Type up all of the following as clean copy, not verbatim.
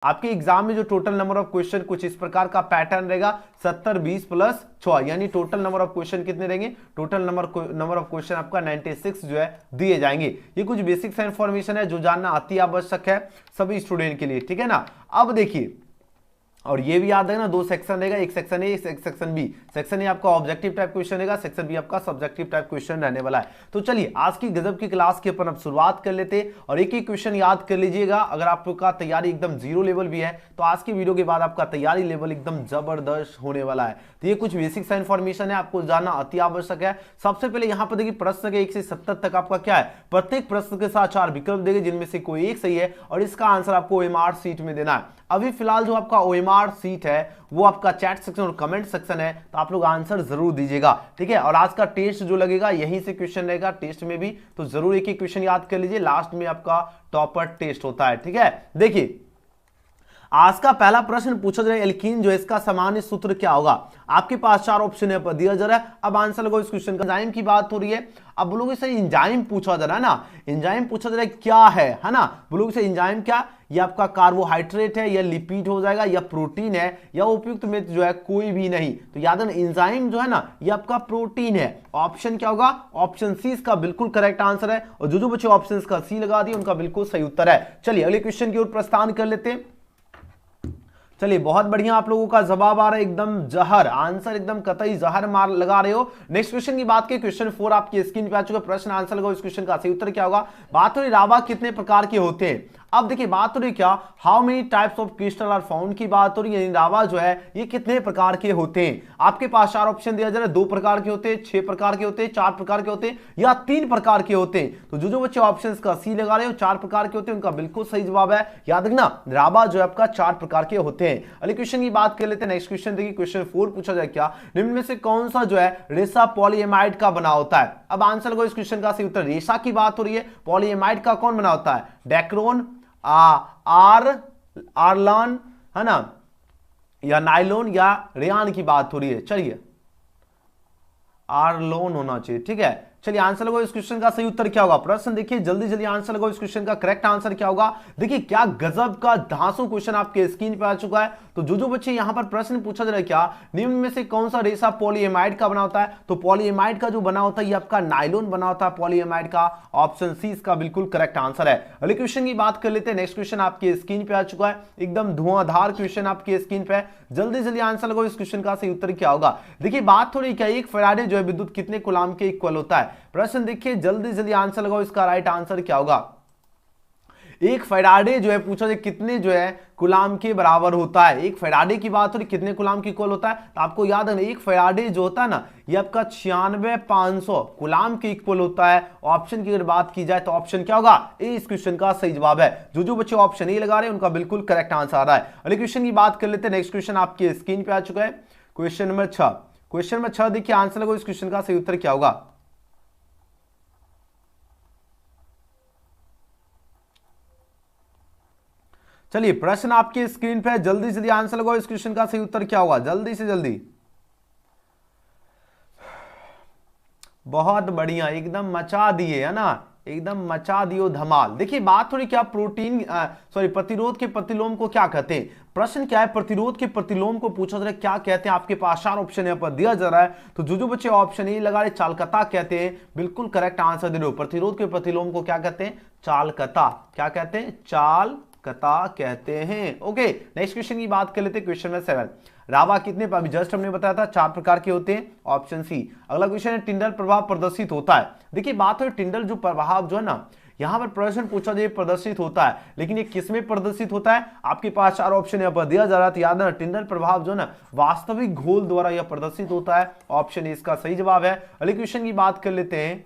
आपके एग्जाम में जो टोटल नंबर ऑफ क्वेश्चन कुछ इस प्रकार का पैटर्न रहेगा, 70 20 प्लस 6, यानी टोटल नंबर ऑफ क्वेश्चन कितने रहेंगे, टोटल नंबर ऑफ क्वेश्चन आपका 96 जो है दिए जाएंगे। ये कुछ बेसिक इन्फॉर्मेशन है जो जानना अति आवश्यक है सभी स्टूडेंट के लिए, ठीक है ना। अब देखिए, और ये भी याद है ना, दो सेक्शन रहेगा, एक सेक्शन ए एक सेक्शन बी। सेक्शन ए आपका ऑब्जेक्टिव टाइप क्वेश्चन रहेगा, सेक्शन बी आपका सब्जेक्टिव टाइप क्वेश्चन रहने वाला है। तो चलिए आज की गजब की क्लास की अपन अब शुरुआत कर लेते हैं, और एक एक क्वेश्चन याद कर लीजिएगा। अगर आपका तैयारी एकदम जीरो लेवल भी है तो आज की वीडियो के बाद आपका तैयारी लेवल एकदम जबरदस्त होने वाला है। तो ये कुछ बेसिक सा इन्फॉर्मेशन है, आपको जानना अति आवश्यक है। सबसे पहले यहाँ पर देखिए, प्रश्न के 1 से 70 तक आपका क्या है, प्रत्येक प्रश्न के साथ 4 विकल्प देंगे जिनमें से कोई एक सही है, और इसका आंसर आपको OMR शीट में देना है। अभी फिलहाल जो आपका OMR शीट है वो आपका चैट सेक्शन और कमेंट सेक्शन है, तो आप लोग आंसर जरूर दीजिएगा, ठीक है। और आज का टेस्ट जो लगेगा यहीं से क्वेश्चन रहेगा टेस्ट में भी, तो जरूर एक एक क्वेश्चन याद कर लीजिए, लास्ट में आपका टॉपर टेस्ट होता है, ठीक है। देखिए आज का पहला प्रश्न पूछा जा रहा है, एल्कीन जो है इसका सामान्य सूत्र क्या होगा। आपके पास 4 ऑप्शन है दिया जा रहा है। अब आंसर लगाओ इस क्वेश्चन का। एंजाइम की बात हो रही है, अब बोलोगे सर एंजाइम पूछा जा रहा है ना, एंजाइम पूछा जा रहा है क्या है ना, बोलोगे सर एंजाइम क्या, ये आपका कार्बोहाइड्रेट है या लिपिड हो जाएगा या प्रोटीन है या उपयुक्त में जो है कोई भी नहीं। तो याद रखना एंजाइम जो है ना ये आपका प्रोटीन है। ऑप्शन क्या होगा, ऑप्शन सी इसका बिल्कुल करेक्ट आंसर है, और जो बच्चे ऑप्शन का सी लगा दिए उनका बिल्कुल सही उत्तर है। चलिए अगले क्वेश्चन की ओर प्रस्थान कर लेते हैं। चलिए बहुत बढ़िया, आप लोगों का जवाब आ रहा है एकदम जहर, आंसर एकदम कतई जहर मार लगा रहे हो। नेक्स्ट क्वेश्चन की बात करें, क्वेश्चन 4 आपकी स्क्रीन पे आ चुका है। प्रश्न आंसर लगाओ इस क्वेश्चन का सही उत्तर क्या होगा। बात हो रही रावा कितने प्रकार के होते हैं। अब देखिए बात हो रही क्या, how many types of crystal are found की बात हो रही है, रावा जो है ये कितने प्रकार के होते हैं। आपके पास 4 ऑप्शन दिया जा रहा है, 2 प्रकार के होते हैं, 6 प्रकार के होते हैं, 4 प्रकार के होते हैं या 3 प्रकार के होते हैं। तो जो बच्चे ऑप्शन का सी लगा रहे हो 4 प्रकार के होते हैं उनका बिल्कुल सही जवाब है। याद रखना रावा जो है आपका 4 प्रकार के होते हैं। अगले क्वेश्चन की बात कर लेते हैं। नेक्स्ट क्वेश्चन देखिए, क्वेश्चन 4 पूछा जाए क्या, निम्न में से कौन सा जो है रेशा पॉलीएमाइड का बना होता है। अब आंसर लगाओ इस क्वेश्चन का सही उत्तर। रेशा की बात हो रही है, पॉलीएमाइड का कौन बना होता है, डेक्रोन, आर्लॉन है ना, या नाइलोन या रेयान की बात हो रही है। चलिए आर्लोन होना चाहिए, ठीक है। चलिए आंसर लगाओ इस क्वेश्चन का सही उत्तर क्या होगा। प्रश्न देखिए जल्दी जल्दी आंसर लगाओ इस क्वेश्चन का करेक्ट आंसर क्या होगा। देखिए क्या गजब का धांसू क्वेश्चन आपके स्क्रीन पे आ चुका है। तो जो बच्चे यहां पर प्रश्न पूछा जा रहा है क्या, निम्न में से कौन सा रेशा पॉलीएमाइड का बना होता है। तो पॉलीएमाइड का जो बना होता है ये आपका नाइलोन बना होता है पॉलीएमाइड का। ऑप्शन सी इसका बिल्कुल करेक्ट आंसर है। अगले क्वेश्चन की बात कर लेते हैं। नेक्स्ट क्वेश्चन आपके स्क्रीन पे आ चुका है, एकदम धुआंधार क्वेश्चन आपके स्क्रीन पे। जल्दी जल्दी आंसर लगाओ इस क्वेश्चन का सही उत्तर क्या होगा। देखिए बात थोड़ी क्या, एक फैराडे जो है विद्युत कितने कूलाम के इक्वल होता है। प्रश्न देखिए जल्दी जल्दी आंसर लगाओ, इसका राइट आंसर क्या होगा। एक फैराडे जो है पूछा जाए कितने जो है कूलाम के बराबर होता है। एक फैराडे की बात हो रही कितने कूलाम की इक्वल होता है, तो आपको याद है ना एक फैराडे जो होता है ना ये आपका 96,500 कूलाम के इक्वल होता है। ऑप्शन की अगर बात की जाए तो ऑप्शन क्या होगा, ए इस क्वेश्चन का सही जवाब है। जो बच्चे ऑप्शन ए लगा रहे हैं उनका बिल्कुल करेक्ट आंसर आ रहा है। अगले क्वेश्चन की बात कर लेते हैं। नेक्स्ट क्वेश्चन आपके स्क्रीन पे आ चुका है, क्वेश्चन नंबर 6। क्वेश्चन नंबर 6 देखिए आंसर लगाओ इस क्वेश्चन का सही उत्तर क्या होगा। चलिए प्रश्न आपकी स्क्रीन पे, जल्दी जल्दी आंसर लगाओ इस क्वेश्चन का सही उत्तर क्या होगा, जल्दी से जल्दी। बहुत बढ़िया, एकदम मचा दिए है ना, एकदम मचा दियो धमाल। देखिए बात थोड़ी क्या, प्रोटीन प्रतिरोध के प्रतिलोम को क्या कहते हैं। प्रश्न क्या है, प्रतिरोध के प्रतिलोम को पूछा जा रहा है क्या कहते हैं। आपके पास 4 ऑप्शन यहाँ पर दिया जा रहा है, तो जो बच्चे ऑप्शन ए लगा रहे चालकता कहते हैं, बिल्कुल करेक्ट आंसर दे रहे हो। प्रतिरोध के प्रतिलोम को क्या कहते हैं, चालकता। क्या कहते हैं, चालकता कहते हैं। ओके नेक्स्ट क्वेश्चन की बात कर लेते हैं। क्वेश्चन नंबर 7, रावा कितने अभी जस्ट हमने बताया था 4 प्रकार के होते हैं, ऑप्शन सी। अगला क्वेश्चन है टिंडल प्रभाव प्रदर्शित होता है। देखिए बात हो टिंडल जो प्रभाव जो है ना, यहां पर प्रश्न पूछा जाए प्रदर्शित होता है, लेकिन ये किसमें प्रदर्शित होता है। आपके पास 4 ऑप्शन यहाँ पर दिया जा रहा है, तो याद है टिंडल प्रभाव जो है ना वास्तविक घोल द्वारा यह प्रदर्शित होता है। ऑप्शन ए इसका सही जवाब है। अगले क्वेश्चन की बात कर लेते हैं।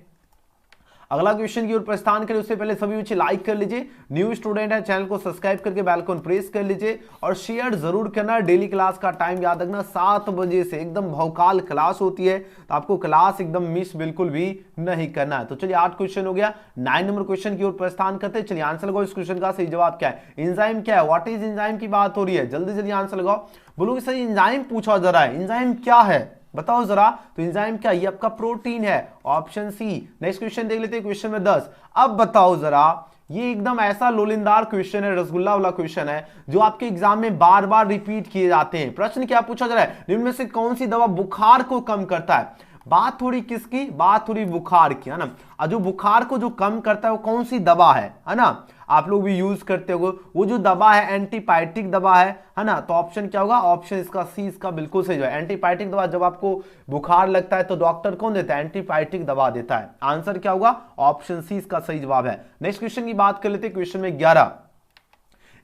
अगला क्वेश्चन की ओर प्रस्थान करें उससे पहले सभी बच्चे लाइक कर लीजिए, न्यू स्टूडेंट है चैनल को सब्सक्राइब करके बेल आइकन प्रेस कर लीजिए और शेयर जरूर करना। डेली क्लास का टाइम याद रखना 7 बजे से एकदम भौकाल क्लास होती है, तो आपको क्लास एकदम मिस बिल्कुल भी नहीं करना है। तो चलिए 8 क्वेश्चन हो गया, 9 नंबर क्वेश्चन की ओर प्रस्थान करते हैं। चलिए आंसर लगाओ इस क्वेश्चन का सही जवाब क्या है। एंजाइम क्या है, व्हाट इज एंजाइम की बात हो रही है, जल्दी जल्दी आंसर लगाओ। बोलो कि सही एंजाइम पूछा जा रहा है, एंजाइम क्या है बताओ जरा। तो एंजाइम क्या, ये आपका प्रोटीन है, ऑप्शन सी। नेक्स्ट क्वेश्चन देख लेते हैं, क्वेश्चन में 10। अब बताओ जरा ये एकदम ऐसा लोलिंदार क्वेश्चन है, रसगुल्ला वाला क्वेश्चन है जो आपके एग्जाम में बार बार रिपीट किए जाते हैं। प्रश्न क्या पूछा जा रहा है, निम्न में से कौन सी दवा बुखार को कम करता है। बात थोड़ी किसकी, बात थोड़ी बुखार की, है ना। और जो बुखार को जो कम करता है वो कौन सी दवा है ना, आप लोग भी यूज करते हो, वो जो दवा है एंटीबायोटिक दवा है ना। तो ऑप्शन क्या होगा, ऑप्शन इसका सी इसका बिल्कुल सही जो है। एंटीबायोटिक दवा, जब आपको बुखार लगता है तो डॉक्टर कौन देता है, एंटीबायोटिक दवा देता है। आंसर क्या होगा, ऑप्शन सी इसका सही जवाब है। नेक्स्ट क्वेश्चन की बात कर लेते हैं, क्वेश्चन में 11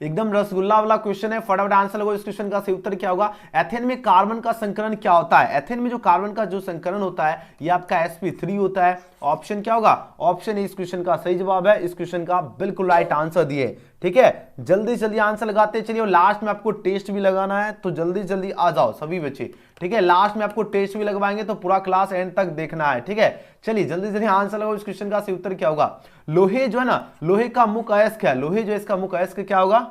एकदम रसगुल्ला वाला क्वेश्चन है, फटाफट आंसर लगो। इस क्वेश्चन का सही उत्तर क्या होगा, एथेन में कार्बन का संकरण क्या होता है। एथेन में जो कार्बन का जो संकरण होता है ये आपका sp3 होता है। ऑप्शन क्या होगा, ऑप्शन इस क्वेश्चन का सही जवाब है। इस क्वेश्चन का बिल्कुल राइट आंसर दिए, ठीक है। जल्दी जल्दी आंसर लगाते चलिए, और लास्ट में आपको टेस्ट भी लगाना है, तो जल्दी जल्दी आ जाओ सभी बच्चे, ठीक है। लास्ट में आपको टेस्ट भी लगवाएंगे तो पूरा क्लास एंड तक देखना है, ठीक है। चलिए जल्दी जल्दी आंसर लगाओ। इस क्वेश्चन का सही उत्तर क्या होगा, लोहे जो है ना, लोहे का मुख्य अयस्क है, लोहे जो इसका मुख्य अयस्क क्या होगा,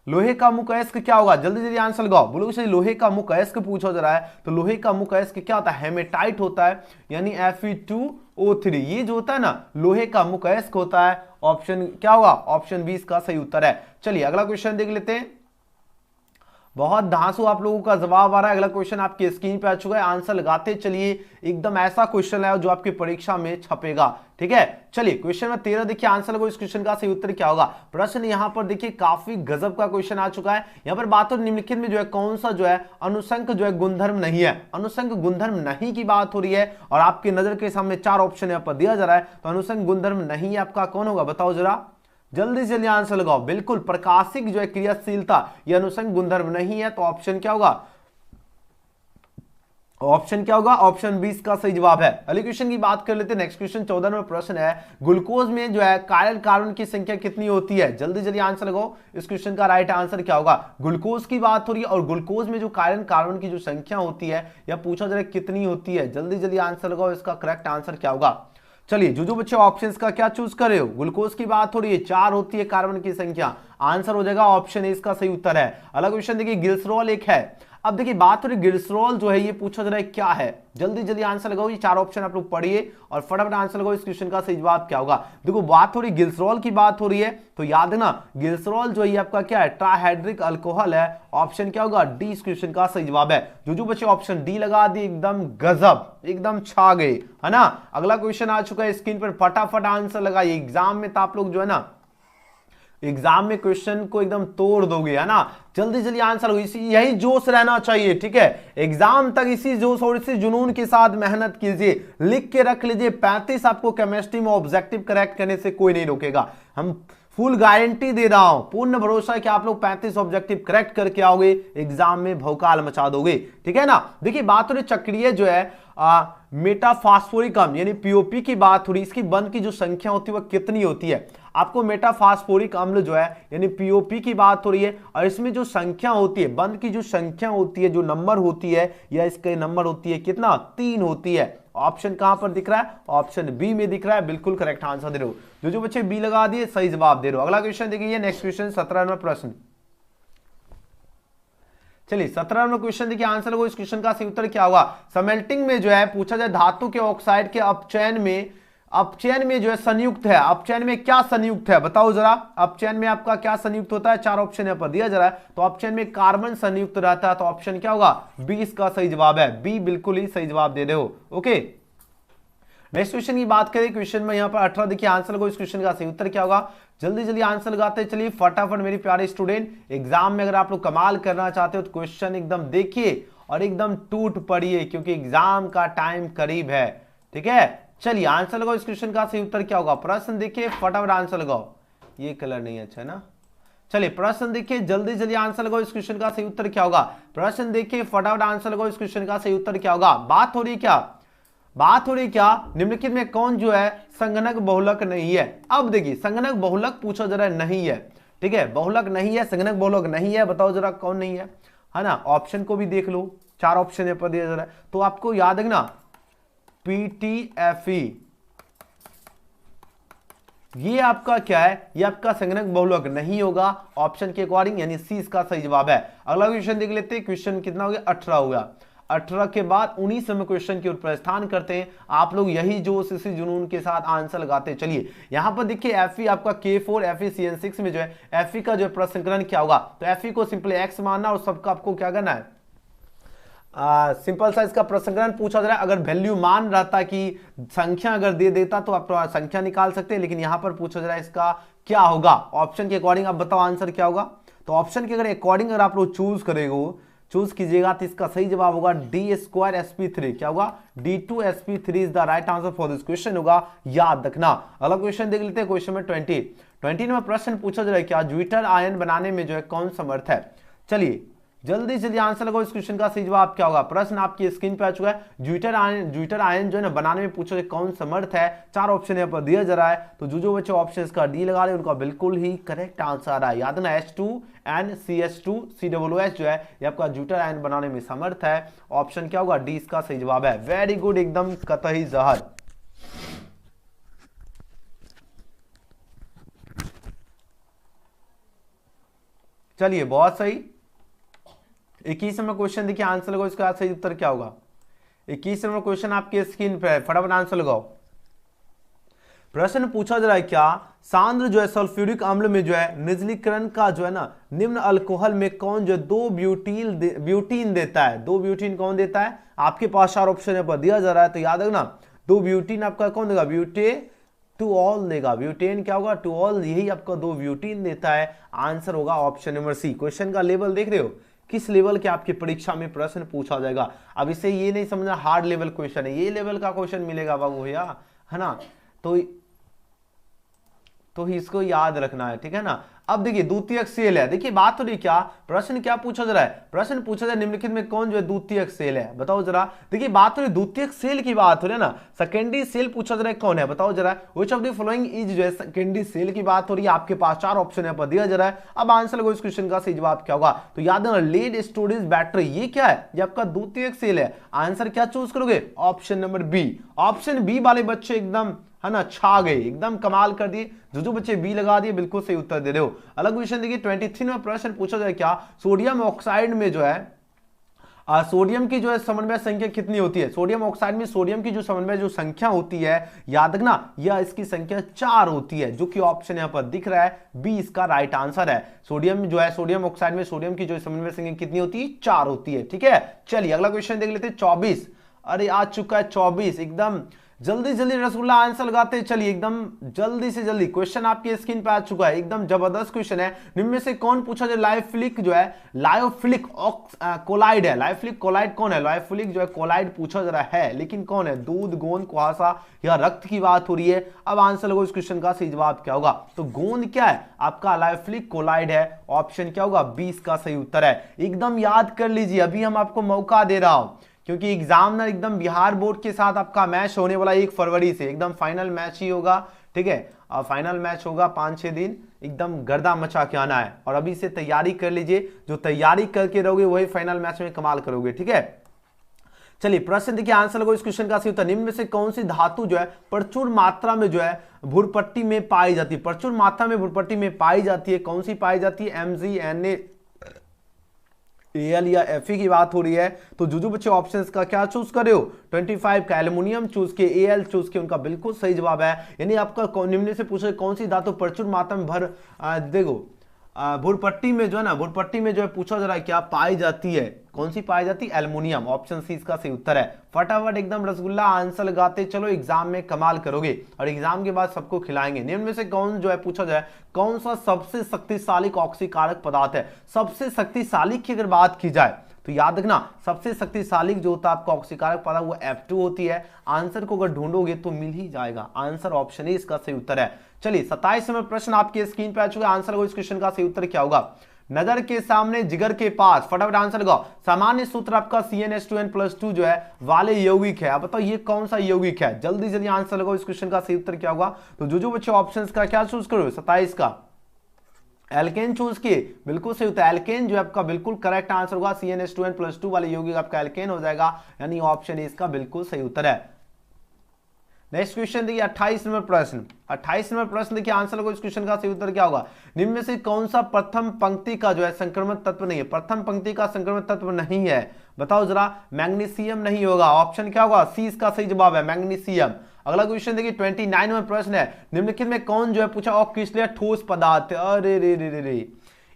लोहे का मुख्य अयस्क क्या होगा, जल्दी जल्दी आंसर लगाओ। बोलो सही, लोहे का मुख्य अयस्क पूछा जा रहा है, तो लोहे का मुख्य अयस्क क्या होता है, हेमेटाइट होता है, यानी Fe2O3। ये जो होता है ना लोहे का मुख्य अयस्क होता है। ऑप्शन क्या होगा, ऑप्शन 20 का सही उत्तर है। चलिए अगला क्वेश्चन देख लेते हैं। बहुत धांसू आप लोगों का जवाब आ रहा है। अगला क्वेश्चन आपकी स्क्रीन पे आ चुका है, आंसर लगाते चलिए। एकदम ऐसा क्वेश्चन है जो आपकी परीक्षा में छपेगा, ठीक है। चलिए क्वेश्चन में 13 देखिए, आंसर लगो। इस क्वेश्चन का सही उत्तर क्या होगा। प्रश्न यहां पर देखिए काफी गजब का क्वेश्चन आ चुका है। यहां पर बात हो निम्नलिखित में जो है कौन सा जो है अनुसंक जो है गुणधर्म नहीं है। अनुसंक गुणधर्म नहीं की बात हो रही है, और आपकी नजर के सामने 4 ऑप्शन यहां पर दिया जा रहा है। तो अनुसंक गुणधर्म नहीं है आपका कौन होगा, बताओ जरा, जल्दी से जल्दी आंसर लगाओ। बिल्कुल प्रकाशिक जो है क्रियाशीलता यह अनुसंग गुणधर्म नहीं है। तो ऑप्शन क्या होगा, ऑप्शन क्या होगा, ऑप्शन 20 का सही जवाब है। अगले क्वेश्चन की बात कर लेते हैं। नेक्स्ट क्वेश्चन 14 नंबर प्रश्न है, ग्लूकोज में जो है कायरल कार्बन की संख्या कितनी होती है। जल्दी जल्दी आंसर लगाओ। इस क्वेश्चन का राइट आंसर क्या होगा, ग्लूकोज की बात हो रही है, और ग्लूकोज में जो कायरल कार्बन की जो संख्या होती है यह पूछा जा रहा है कितनी होती है। जल्दी जल्दी आंसर लगाओ, इसका करेक्ट आंसर क्या होगा। चलिए जो बच्चे ऑप्शंस का क्या चूज कर रहे हो, ग्लूकोज की बात हो रही है, 4 होती है कार्बन की संख्या। आंसर हो जाएगा ऑप्शन ए इसका सही उत्तर है। अलग क्वेश्चन देखिए, ग्लिसरॉल एक है। अब देखिए बात हो रही ग्लिसरॉल जो है ये पूछा जा रहा है क्या है। जल्दी जल्दी आंसर लगाओ, ये 4 ऑप्शन आप लोग पढ़िए और फटाफट आंसर लगाओ। इस क्वेश्चन का सही जवाब क्या होगा। देखो बात हो रही ग्लिसरॉल की बात हो रही है, तो याद है ना ग्लिसरॉल जो है आपका क्या है, ट्राइहाइड्रिक अल्कोहल है। ऑप्शन क्या होगा, डी इस क्वेश्चन का सही जवाब है। जो बच्चे ऑप्शन डी लगा दिए एकदम गजब, एकदम छा गए, है ना। अगला क्वेश्चन आ चुका है स्क्रीन पर, फटाफट आंसर लगाइए। एग्जाम में तो आप लोग जो है ना एग्जाम में क्वेश्चन को एकदम तोड़ दोगे, है ना। जल्दी जल्दी आंसर हो, इसी यही जोश रहना चाहिए, ठीक है। एग्जाम तक इसी जोश और इसी जुनून के साथ मेहनत कीजिए। लिख के रख लीजिए 35 आपको केमिस्ट्री में ऑब्जेक्टिव करेक्ट करने से कोई नहीं रोकेगा। हम फुल गारंटी दे रहा हूं, पूर्ण भरोसा है कि आप लोग 35 ऑब्जेक्टिव करेक्ट करके आओगे, एग्जाम में भौकाल मचा दोगे, ठीक है ना। देखिए बात हो रही चक्रीय जो है मेटाफॉस्फोरिक अम्ल यानी पीओपी की बात हो रही, इसकी बंध की जो संख्या होती है वह कितनी होती है। आपको मेटाफॉस्फोरिक अम्ल जो है यानी पीओपी की बात हो रही है, और इसमें जो संख्या होती है, बंध की जो संख्या होती है, जो नंबर होती है, या इसके नंबर होती है कितना, 3 होती है। ऑप्शन कहां पर दिख रहा है, ऑप्शन बी में दिख रहा है। बिल्कुल करेक्ट आंसर दे रहे हो। जो बच्चे बी लगा दिए सही जवाब दे रहे हो। अगला क्वेश्चन देखिए, नेक्स्ट क्वेश्चन 17 नंबर प्रश्न। चलिए 17 नंबर क्वेश्चन देखिए, आंसर लगो। इस क्वेश्चन का सही उत्तर क्या होगा। समेल्टिंग में जो है पूछा जाए धातु के ऑक्साइड के अपचयन में जो है संयुक्त है, अपचयन में क्या संयुक्त है बताओ जरा। अपचयन में आपका क्या संयुक्त होता है, 4 ऑप्शन यहां पर दिया जा रहा है। तो अपचयन में कार्बन संयुक्त रहता है, तो ऑप्शन क्या होगा, बी इसका सही जवाब है। बी बिल्कुल ही सही जवाब दे रहे हो, ओके। नेक्स्ट क्वेश्चन की बात करें, क्वेश्चन में यहां पर 18 देखिए, आंसर लगो। इस क्वेश्चन का सही उत्तर क्या होगा। जल्दी जल्दी आंसर लगाते चलिए फटाफट मेरे प्यारे स्टूडेंट। एग्जाम में अगर आप लोग कमाल करना चाहते हो तो क्वेश्चन एकदम देखिए और एकदम टूट पड़िए, क्योंकि एग्जाम का टाइम करीब है, ठीक है। चलिए आंसर लगाओ। इस क्वेश्चन का सही उत्तर क्या होगा। प्रश्न देखिए फटाफट आंसर लगाओ। ये कलर नहीं अच्छा है ना। चलिए प्रश्न देखिए, जल्दी जल्दी आंसर लगाओ। इस क्वेश्चन का सही उत्तर क्या होगा। प्रश्न देखिए फटाफट आंसर लगाओ। इस क्वेश्चन का सही उत्तर क्या होगा। बात हो रही क्या, निम्नलिखित में कौन जो है संगणक बहुलक नहीं है। अब देखिए संगणक बहुलक पूछा जरा नहीं है, ठीक है। बहुलक नहीं है, संगणक बहुलक नहीं है, बताओ जरा कौन नहीं है ना। ऑप्शन को भी देख लो, 4 ऑप्शन यहां पर दिया जा रहा है। तो आपको याद है ना PTFE, ये आपका क्या है, ये आपका संगणक बहुलक नहीं होगा ऑप्शन के अकॉर्डिंग, यानी सी इसका सही जवाब है। अगला क्वेश्चन देख लेते हैं। क्वेश्चन कितना हो गया, 18 हो गया। 18 के बाद 19 में क्वेश्चन की ओर प्रस्थान करते हैं। आप लोग यही जोश इसी जुनून के साथ आंसर लगाते चलिए। यहां पर देखिए Fe आपका K4 FeCN6 में जो है Fe का जो प्रसंकरण क्या होगा, तो Fe को सिंपली x मानना और सबका आपको क्या करना है, सिंपल सा इसका प्रसंकरण पूछा जा रहा है। अगर वैल्यू मान रहता कि संख्या अगर दे देता तो आप संख्या निकाल सकते हैं, लेकिन यहां पर पूछा जा रहा है इसका क्या होगा। ऑप्शन के अकॉर्डिंग आप बताओ आंसर क्या होगा। तो ऑप्शन के अगर अकॉर्डिंग अगर आप लोग चूज कीजिएगा तो इसका सही जवाब होगा D2sp3। क्या होगा, D2sp3 is the right answer for this question होगा, याद रखना। अगला क्वेश्चन देख लेते हैं, क्वेश्चन में 20 में प्रश्न पूछा जा रहा है क्या ज्यूटर आयन बनाने में जो है कौन समर्थ है। चलिए जल्दी जल्दी आंसर लगाओ। इस क्वेश्चन का सही जवाब क्या होगा। प्रश्न आपकी स्क्रीन पे आ चुका है। ज्यूटर आयन जो है ना बनाने में पूछा जाए कौन समर्थ है। 4 ऑप्शन यहाँ पर दिया जा रहा है, तो जो बच्चे ऑप्शन का डी लगा रहे हैं उनका बिल्कुल ही करेक्ट आंसर आ रहा है। याद ना H2NCH2 COOH जो है ये आपका ज्यूटर आयन बनाने में समर्थ है। ऑप्शन क्या होगा, डी इसका सही जवाब है। वेरी गुड, एकदम कतई जहर। चलिए बहुत सही। 21 नंबर क्वेश्चन देखिए, आंसर लगाओ। इसका सही उत्तर क्या होगा। 21 नंबर क्वेश्चन आपके स्क्रीन पे है, फटाफट आंसर लगाओ। प्रश्न पूछा जा रहा है क्या सांद्र जो है सल्फ्यूरिक अम्ल में जो है निर्जलीकरण का जो है ना निम्न अल्कोहल में कौन जो है 2 ब्यूटीन देता है। 2 ब्यूटीन कौन देता है, आपके पास 4 ऑप्शन यहाँ पर दिया जा रहा है, तो याद रखना 2 ब्यूटीन आपका कौन देगा, ब्यूटेन देगा। ब्यूटेन क्या होगा, टूऑल, यही आपका 2 ब्यूटीन देता है। आंसर होगा ऑप्शन नंबर सी। क्वेश्चन का लेवल देख रहे हो, किस लेवल के आपकी परीक्षा में प्रश्न पूछा जाएगा। अब इसे ये नहीं समझना हार्ड लेवल क्वेश्चन है, ये लेवल का क्वेश्चन मिलेगा बाबू भैया, है ना। तो इसको याद रखना है, ठीक है ना। अब देखिए द्वितीयक सेल है। देखिए बात हो रही क्या, प्रश्न क्या पूछा जा रहा है, प्रश्न पूछा जा रहा है निम्नलिखित में कौन जो है द्वितीयक सेल है, बताओ जरा। देखिए बात हो रही द्वितीयक सेल की बात हो रही है ना, सेकेंडरी सेल पूछा जा रहा है कौन है, बताओ जरा। Which of the following is जो है सेकेंडरी सेल की बात हो रही है। आपके पास 4 ऑप्शन यहाँ पर दिया जा रहा है। अब आंसर लगो इस क्वेश्चन का सही जवाब क्या होगा। तो याद रखना लीड स्टोरेज बैटरी, ये क्या है, ये आपका द्वितीयक सेल है। आंसर क्या चूज करोगे, option number B. Option B वाले बच्चे एकदम है ना छा गए, एकदम कमाल कर दिए। जो बच्चे बी लगा दिए बिल्कुल सही उत्तर दे रहे हो। अलग क्वेश्चन देखिए 23 में प्रश्न पूछा जाए क्या सोडियम ऑक्साइड में जो है सोडियम की जो है समन्वय संख्या कितनी होती है। सोडियम ऑक्साइड में सोडियम की जो समन्वय जो संख्या होती है, याद रखना यह इसकी संख्या 4 होती है, जो कि ऑप्शन यहां पर दिख रहा है, बी इसका राइट आंसर है। सोडियम जो है सोडियम ऑक्साइड में सोडियम की जो समन्वय संख्या कितनी होती है, 4 होती है, ठीक है। चलिए अगला क्वेश्चन देख लेते हैं 24। अरे आ चुका है 24, एकदम जल्दी जल्दी रसगुल्ला आंसर लगाते चलिए, एकदम जल्दी से जल्दी। क्वेश्चन आपकी स्क्रीन पे आ चुका है, एकदम जबरदस्त क्वेश्चन है। निम्न में से कौन पूछा जाए लायोफिलिक जो है लायोफिलिक कोलाइड है। लायोफिलिक कोलाइड कौन है, लायोफिलिक जो है कोलाइड पूछा जा रहा है, लेकिन कौन है, दूध, गोंद, कुहासा या रक्त की बात हो रही है। अब आंसर लगो इस क्वेश्चन का सही जवाब क्या होगा। तो गोंद क्या है, आपका लायोफिलिक कोलाइड है। ऑप्शन क्या होगा, 20 का सही उत्तर है। एकदम याद कर लीजिए, अभी हम आपको मौका दे रहा हूं, क्योंकि एग्जाम ना एकदम बिहार बोर्ड के साथ आपका मैच होने वाला 1 फरवरी से, एकदम फाइनल मैच ही होगा, ठीक है। और फाइनल मैच होगा 5-6 दिन, एकदम गर्दा मचा के आना है। और अभी से तैयारी कर लीजिए, जो तैयारी करके रहोगे वही फाइनल मैच में कमाल करोगे, ठीक है। चलिए प्रश्न देखिए, आंसर लगो इस क्वेश्चन का सही उत्तर। निम्न में से कौन सी धातु जो है प्रचुर मात्रा में जो है भूरपट्टी में पाई जाती है। प्रचुर मात्रा में भूरपट्टी में पाई जाती है, कौन सी पाई जाती है, MgNaAl या Fe की बात हो रही है। तो जो बच्चे ऑप्शंस का क्या चूज कर रहे हो, 25 का एल्युमिनियम चूज के, Al चूज के, उनका बिल्कुल सही जवाब है। यानी आपका निम्न से पूछे कौन सी धातु प्रचुर मात्रा में देखो भूरपट्टी में जो है ना, भूरपट्टी में जो है पूछा जा रहा है क्या पाई जाती है, कौन सी पाई जाती है, एल्युमिनियम। ऑप्शन सी इसका सही उत्तर है। फटाफट एकदम रसगुल्ला आंसर लगाते चलो, एग्जाम में कमाल करोगे और एग्जाम के बाद सबको खिलाएंगे। निम्न में से कौन जो है पूछा जाए कौन सा सबसे शक्तिशाली ऑक्सीकारक पदार्थ है। सबसे शक्तिशाली की अगर बात की जाए तो याद रखना सबसे शक्तिशाली जो होता है आपका ऑक्सीकारक पदार्थ वो F2 होती है। आंसर को अगर ढूंढोगे तो मिल ही जाएगा, आंसर ऑप्शन ए इसका सही उत्तर है। चलिए 27 नंबर प्रश्न आपके स्क्रीन पे आ चुका है। आंसर को इस क्वेश्चन का सही उत्तर क्या होगा, नजर के सामने जिगर के पास, फटाफट आंसर लगाओ। सामान्य सूत्र आपका CnH2n+2 जो है वाले यौगिक है। अब बताओ ये कौन सा यौगिक है, जल्दी जल्दी आंसर लगाओ। इस क्वेश्चन का सही उत्तर क्या होगा। तो जो बच्चे ऑप्शंस का क्या चूज करो, 27 का एल्केन चूज किए, बिल्कुल सही होता है। एल्केन जो है आपका बिल्कुल करेक्ट आंसर होगा, CnH2n+2 वाले यौगिक आपका एल्केन हो जाएगा, यानी ऑप्शन ए इसका बिल्कुल सही उत्तर है। नेक्स्ट क्वेश्चन देखिए 28 नंबर प्रश्न। 28 नंबर प्रश्न देखिए आंसर को इस क्वेश्चन का सही उत्तर क्या होगा? निम्न में से कौन सा प्रथम पंक्ति का जो है संक्रमण तत्व नहीं है? प्रथम पंक्ति का संक्रमण तत्व नहीं है, बताओ जरा। मैग्नीशियम नहीं होगा, ऑप्शन क्या होगा? सी इसका सही जवाब है, मैग्नीशियम। अगला क्वेश्चन देखिए 29 नंबर प्रश्न है। निम्नलिखित में कौन जो है पूछा अक्रिस्टलीय ठोस पदार्थ? अरे रे रे रे रे,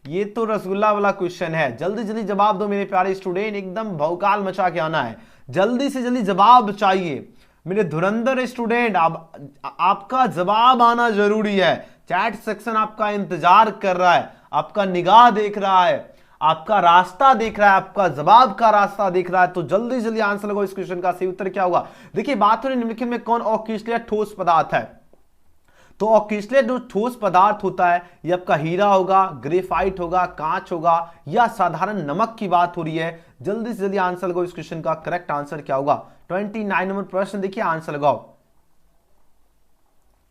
ये तो रसगुल्ला वाला क्वेश्चन है। जल्दी जल्दी जवाब दो मेरे प्यारे स्टूडेंट, एकदम भौकाल मचा के आना है, जल्दी से जल्दी जवाब चाहिए मेरे धुरंधर स्टूडेंट। आपका जवाब आना जरूरी है। चैट सेक्शन आपका इंतजार कर रहा है, आपका निगाह देख रहा है, आपका रास्ता देख रहा है, आपका जवाब का रास्ता देख रहा है। तो जल्दी जल्दी आंसर लगाओ इस क्वेश्चन का सही उत्तर क्या होगा? देखिए बात हो रही निम्नलिखित में कौन अक्रिस्टलीय ठोस पदार्थ है? तो अक्रिस्टलीय जो ठोस पदार्थ होता है ये आपका हीरा होगा, ग्रेफाइट होगा, कांच होगा, या साधारण नमक की बात हो रही है। जल्दी से जल्दी आंसर लगाओ इस क्वेश्चन का करेक्ट आंसर क्या होगा? 29 नंबर प्रश्न देखिए आंसर लगाओ।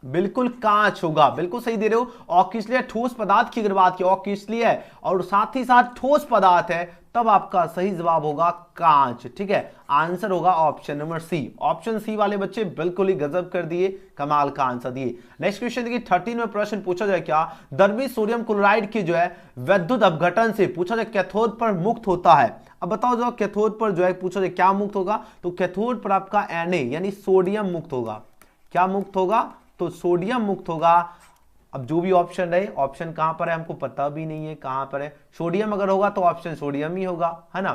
बिल्कुल कांच होगा, बिल्कुल सही दे रहे हो। अक्रिस्टलीय ठोस पदार्थ की अगर बात की, अक्रिस्टलीय है और साथ ही साथ ठोस पदार्थ है, तब आपका सही जवाब होगा कांच। ठीक है, आंसर होगा option number C. Option C वाले बच्चे बिल्कुल ही गजब कर दिए, कमाल का आंसर दिए। नेक्स्ट क्वेश्चन देखिए 13 में प्रश्न पूछा जाए क्या? द्रव्य सोडियम क्लोराइड की जो है विद्युत अपघटन से पूछा जाए कैथोड पर मुक्त होता है। अब बताओ जो कैथोड पर जो है पूछा जाए क्या मुक्त होगा? तो कैथोड पर आपका Na यानी सोडियम मुक्त होगा। क्या मुक्त होगा? तो सोडियम मुक्त होगा। अब जो भी ऑप्शन रहे, ऑप्शन कहां पर है हमको पता भी नहीं है कहां पर है। सोडियम अगर होगा तो ऑप्शन सोडियम ही होगा, है ना।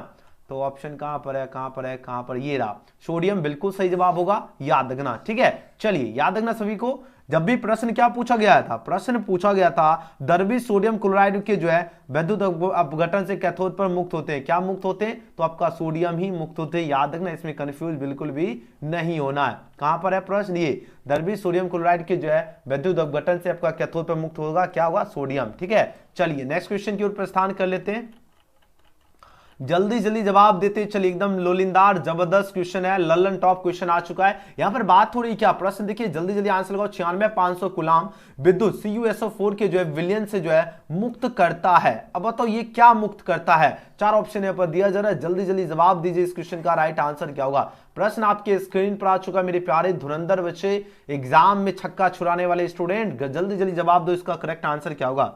तो ऑप्शन कहां पर है, कहां पर है, कहां पर? ये रहा, सोडियम बिल्कुल सही जवाब होगा, याद रखना। ठीक है, चलिए याद रखना सभी को। जब भी प्रश्न क्या पूछा गया था? प्रश्न पूछा गया था द्रव्य सोडियम क्लोराइड के जो है विद्युत अपघटन से कैथोड पर मुक्त होते हैं। क्या मुक्त होते हैं? तो आपका सोडियम ही मुक्त होते हैं, याद रखना, इसमें कंफ्यूज बिल्कुल भी नहीं होना है। कहां पर है प्रश्न? ये द्रव्य सोडियम क्लोराइड के जो है विद्युत अपघटन से आपका कैथोड पर मुक्त होगा, क्या होगा? सोडियम। ठीक है, चलिए नेक्स्ट क्वेश्चन की ओर प्रस्थान कर लेते हैं। जल्दी जल्दी जवाब देते चलिए, एकदम लोलिंदार जबरदस्त क्वेश्चन है, ललन टॉप क्वेश्चन आ चुका है। यहां पर बात हो रही क्या? प्रश्न देखिए जल्दी जल्दी आंसर लगाओ। 96,500 कूलाम विद्युत CuSO4 के जो है विलयन से जो है मुक्त करता है। अब बताओ ये क्या मुक्त करता है? 4 ऑप्शन यहाँ पर दिया जा रहा है, जल्दी जल्दी जवाब दीजिए इस क्वेश्चन का राइट आंसर क्या होगा? प्रश्न आपके स्क्रीन पर आ चुका है मेरे प्यारे धुरंधर बच्चे, एग्जाम में छक्का छुड़ाने वाले स्टूडेंट, जल्दी जल्दी जवाब दो, इसका करेक्ट आंसर क्या होगा?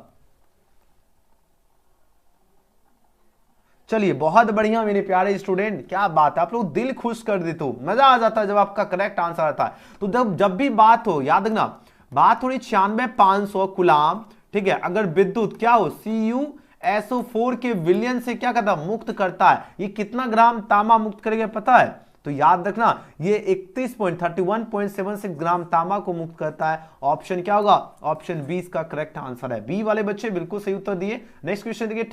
चलिए बहुत बढ़िया मेरे प्यारे स्टूडेंट, क्या बात है, आप लोग दिल खुश कर देते हो, मजा आ जाता है जब आपका करेक्ट आंसर आता है। तो जब भी बात हो, याद रखना, बात हो रही 96,500 कूलाम, ठीक है, अगर विद्युत क्या हो CuSO4 के विलयन से क्या करता है? मुक्त करता है। ये कितना ग्राम तांबा मुक्त करेगा पता है? तो याद रखना ये 31.76 ग्राम तांबा को मुक्त करता है। ऑप्शन क्या होगा? ऑप्शन बी इसका करेक्ट आंसर है। बी वाले बच्चे बिल्कुल सही उत्तर दिए। नेक्स्ट क्वेश्चन देखिए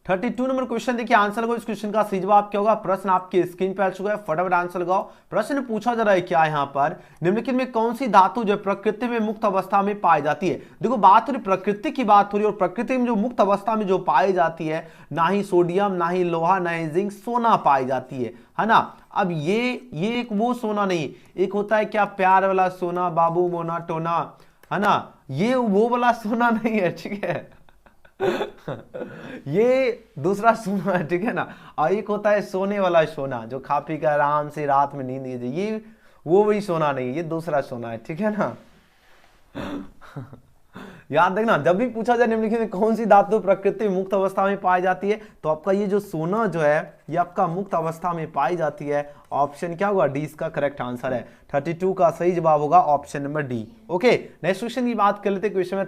32 नंबर क्वेश्चन देखिए आंसर लगाओ इस क्वेश्चन का सही जवाब क्या होगा? प्रश्न आपके स्क्रीन पे आ चुका है, फटाफट आंसर लगाओ। प्रश्न पूछा जा रहा है क्या यहाँ पर? निम्नलिखित में कौन सी धातु जो प्रकृति में मुक्त अवस्था में पाई जाती है? देखो बात हो रही प्रकृति की, बात हो रही, और प्रकृति में जो मुक्त अवस्था में जो पाई जाती है, ना ही सोडियम, ना ही लोहा, ना ही जिंक, सोना पाई जाती है ना। अब ये एक वो सोना नहीं, एक होता है क्या प्यार वाला सोना, बाबू मोना टोना, है ना, ये वो वाला सोना नहीं है, ठीक है ये दूसरा सोना है, ठीक है ना। और एक होता है सोने वाला सोना, जो खा पी कर आराम से रात में नींद लीजिए, ये वो वही सोना नहीं है, ये दूसरा सोना है, ठीक है ना याद रखना, जब भी पूछा जाए निम्नलिखित में कौन सी धातु प्रकृति में मुक्त अवस्था में पाई जाती है, तो आपका ये जो सोना जो है ये आपका मुक्त अवस्था में पाई जाती है। ऑप्शन क्या होगा? डी इसका करेक्ट आंसर है। 32 का सही जवाब होगा option number D. Okay, next question की बात कर लेते हैं। क्वेश्चन में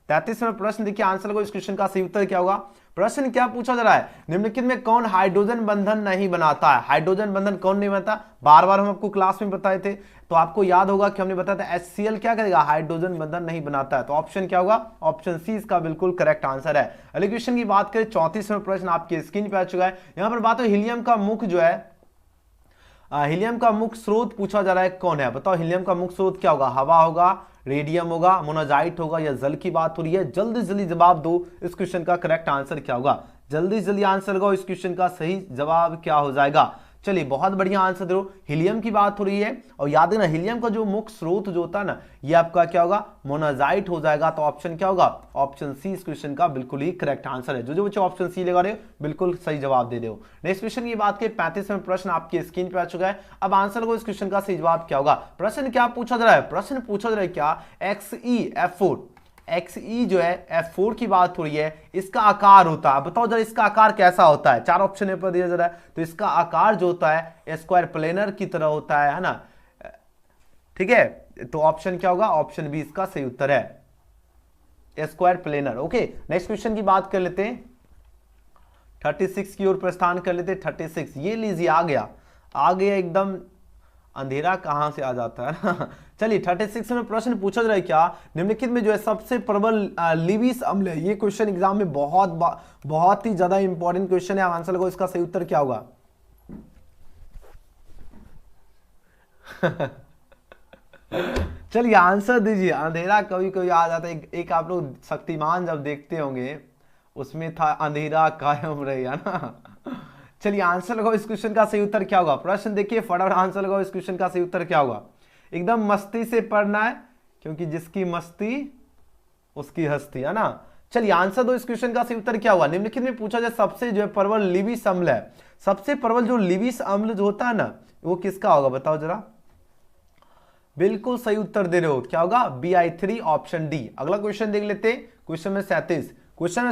33 में प्रश्न देखिए आंसर को, इस क्वेश्चन का सही उत्तर क्या होगा? प्रश्न क्या पूछा जा रहा है? निम्नलिखित में कौन हाइड्रोजन बंधन नहीं बनाता है? हाइड्रोजन बंधन कौन नहीं बनाता? बार बार हम आपको क्लास में बताए थे, तो आपको याद होगा कि हमने बताया था HCl क्या करेगा? हाइड्रोजन बंधन नहीं बनाता है। तो ऑप्शन क्या होगा? ऑप्शन सी इसका बिल्कुल करेक्ट आंसर है। अगले क्वेश्चन की बात करें, 34 में प्रश्न आपके स्क्रीन पे आ चुका है। यहां पर बात हो हीलियम का मुख्य जो है, हीलियम का मुख्य स्रोत पूछा जा रहा है कौन है? बताओ हीलियम का मुख्य स्रोत क्या होगा? हवा होगा, रेडियम होगा, मोनाजाइट होगा, या जल की बात हो रही है? जल्दी जल्दी जवाब दो, इस क्वेश्चन का करेक्ट आंसर क्या होगा? जल्दी जल्दी आंसर लगाओ, इस क्वेश्चन का सही जवाब क्या हो जाएगा? चलिए बहुत बढ़िया आंसर दे रहे हो। हीलियम की बात हो रही है और याद रखना हीलियम का जो मुख्य स्रोत जो होता है ना ये आपका क्या होगा, मोनाजाइट हो जाएगा। तो ऑप्शन क्या होगा, ऑप्शन सी इस क्वेश्चन का बिल्कुल ही करेक्ट आंसर है। जो बच्चे ऑप्शन सी लगा रहे हो बिल्कुल सही जवाब दे रहे हो। नेक्स्ट क्वेश्चन की बात करें, 35वां प्रश्न आपकी स्क्रीन पे आ चुका है। अब आंसर को इस क्वेश्चन का सही जवाब क्या होगा। प्रश्न क्या पूछा जा रहा है, प्रश्न पूछा जा रहा है क्या, XeF4 XE जो है F4 की बात हो रही है, इसका आकार होता है, बताओ जरा इसका आकार कैसा होता है। 4 ऑप्शन पर दिया जा रहा है, तो इसका आकार जो होता है स्क्वायर प्लेनर की तरह होता है ना, ठीक है। तो ऑप्शन क्या होगा, ऑप्शन बी इसका सही उत्तर है, square planar. Okay next question की बात कर लेते हैं, 36 की ओर प्रस्थान कर लेते हैं। 36 ये लीजिए आ गया एकदम, अंधेरा कहां से आ जाता है ना। चलिए 36 में प्रश्न पूछा जा रहा है क्या, निम्नलिखित में जो है सबसे प्रबल लिविस अम्ल है। ये क्वेश्चन एग्जाम में बहुत ही ज्यादा इंपॉर्टेंट क्वेश्चन है। आंसर को इसका सही उत्तर क्या होगा। चलिए आंसर दीजिए, अंधेरा कभी कभी आ जाता है। एक आप लोग शक्तिमान जब देखते होंगे उसमें था अंधेरा कायम रहे, है ना। चलिए आंसर लगाओ इस क्वेश्चन का सही उत्तर क्या होगा। प्रश्न देखिए फटाफट आंसर लगाओ इस क्वेश्चन का सही उत्तर क्या होगा। एकदम मस्ती से पढ़ना है क्योंकि जिसकी मस्ती उसकी हस्ती, है ना। चलिए आंसर दो इस क्वेश्चन का सही उत्तर क्या होगा। निम्नलिखित में पूछा जाए सबसे जो है प्रबल लिविस अम्ल है, सबसे प्रबल जो लिविस अम्ल जो होता है ना वो किसका होगा, बताओ जरा। बिल्कुल सही उत्तर दे रहे हो, क्या होगा, Bi3 ऑप्शन डी। अगला क्वेश्चन देख लेते हैं, क्वेश्चन में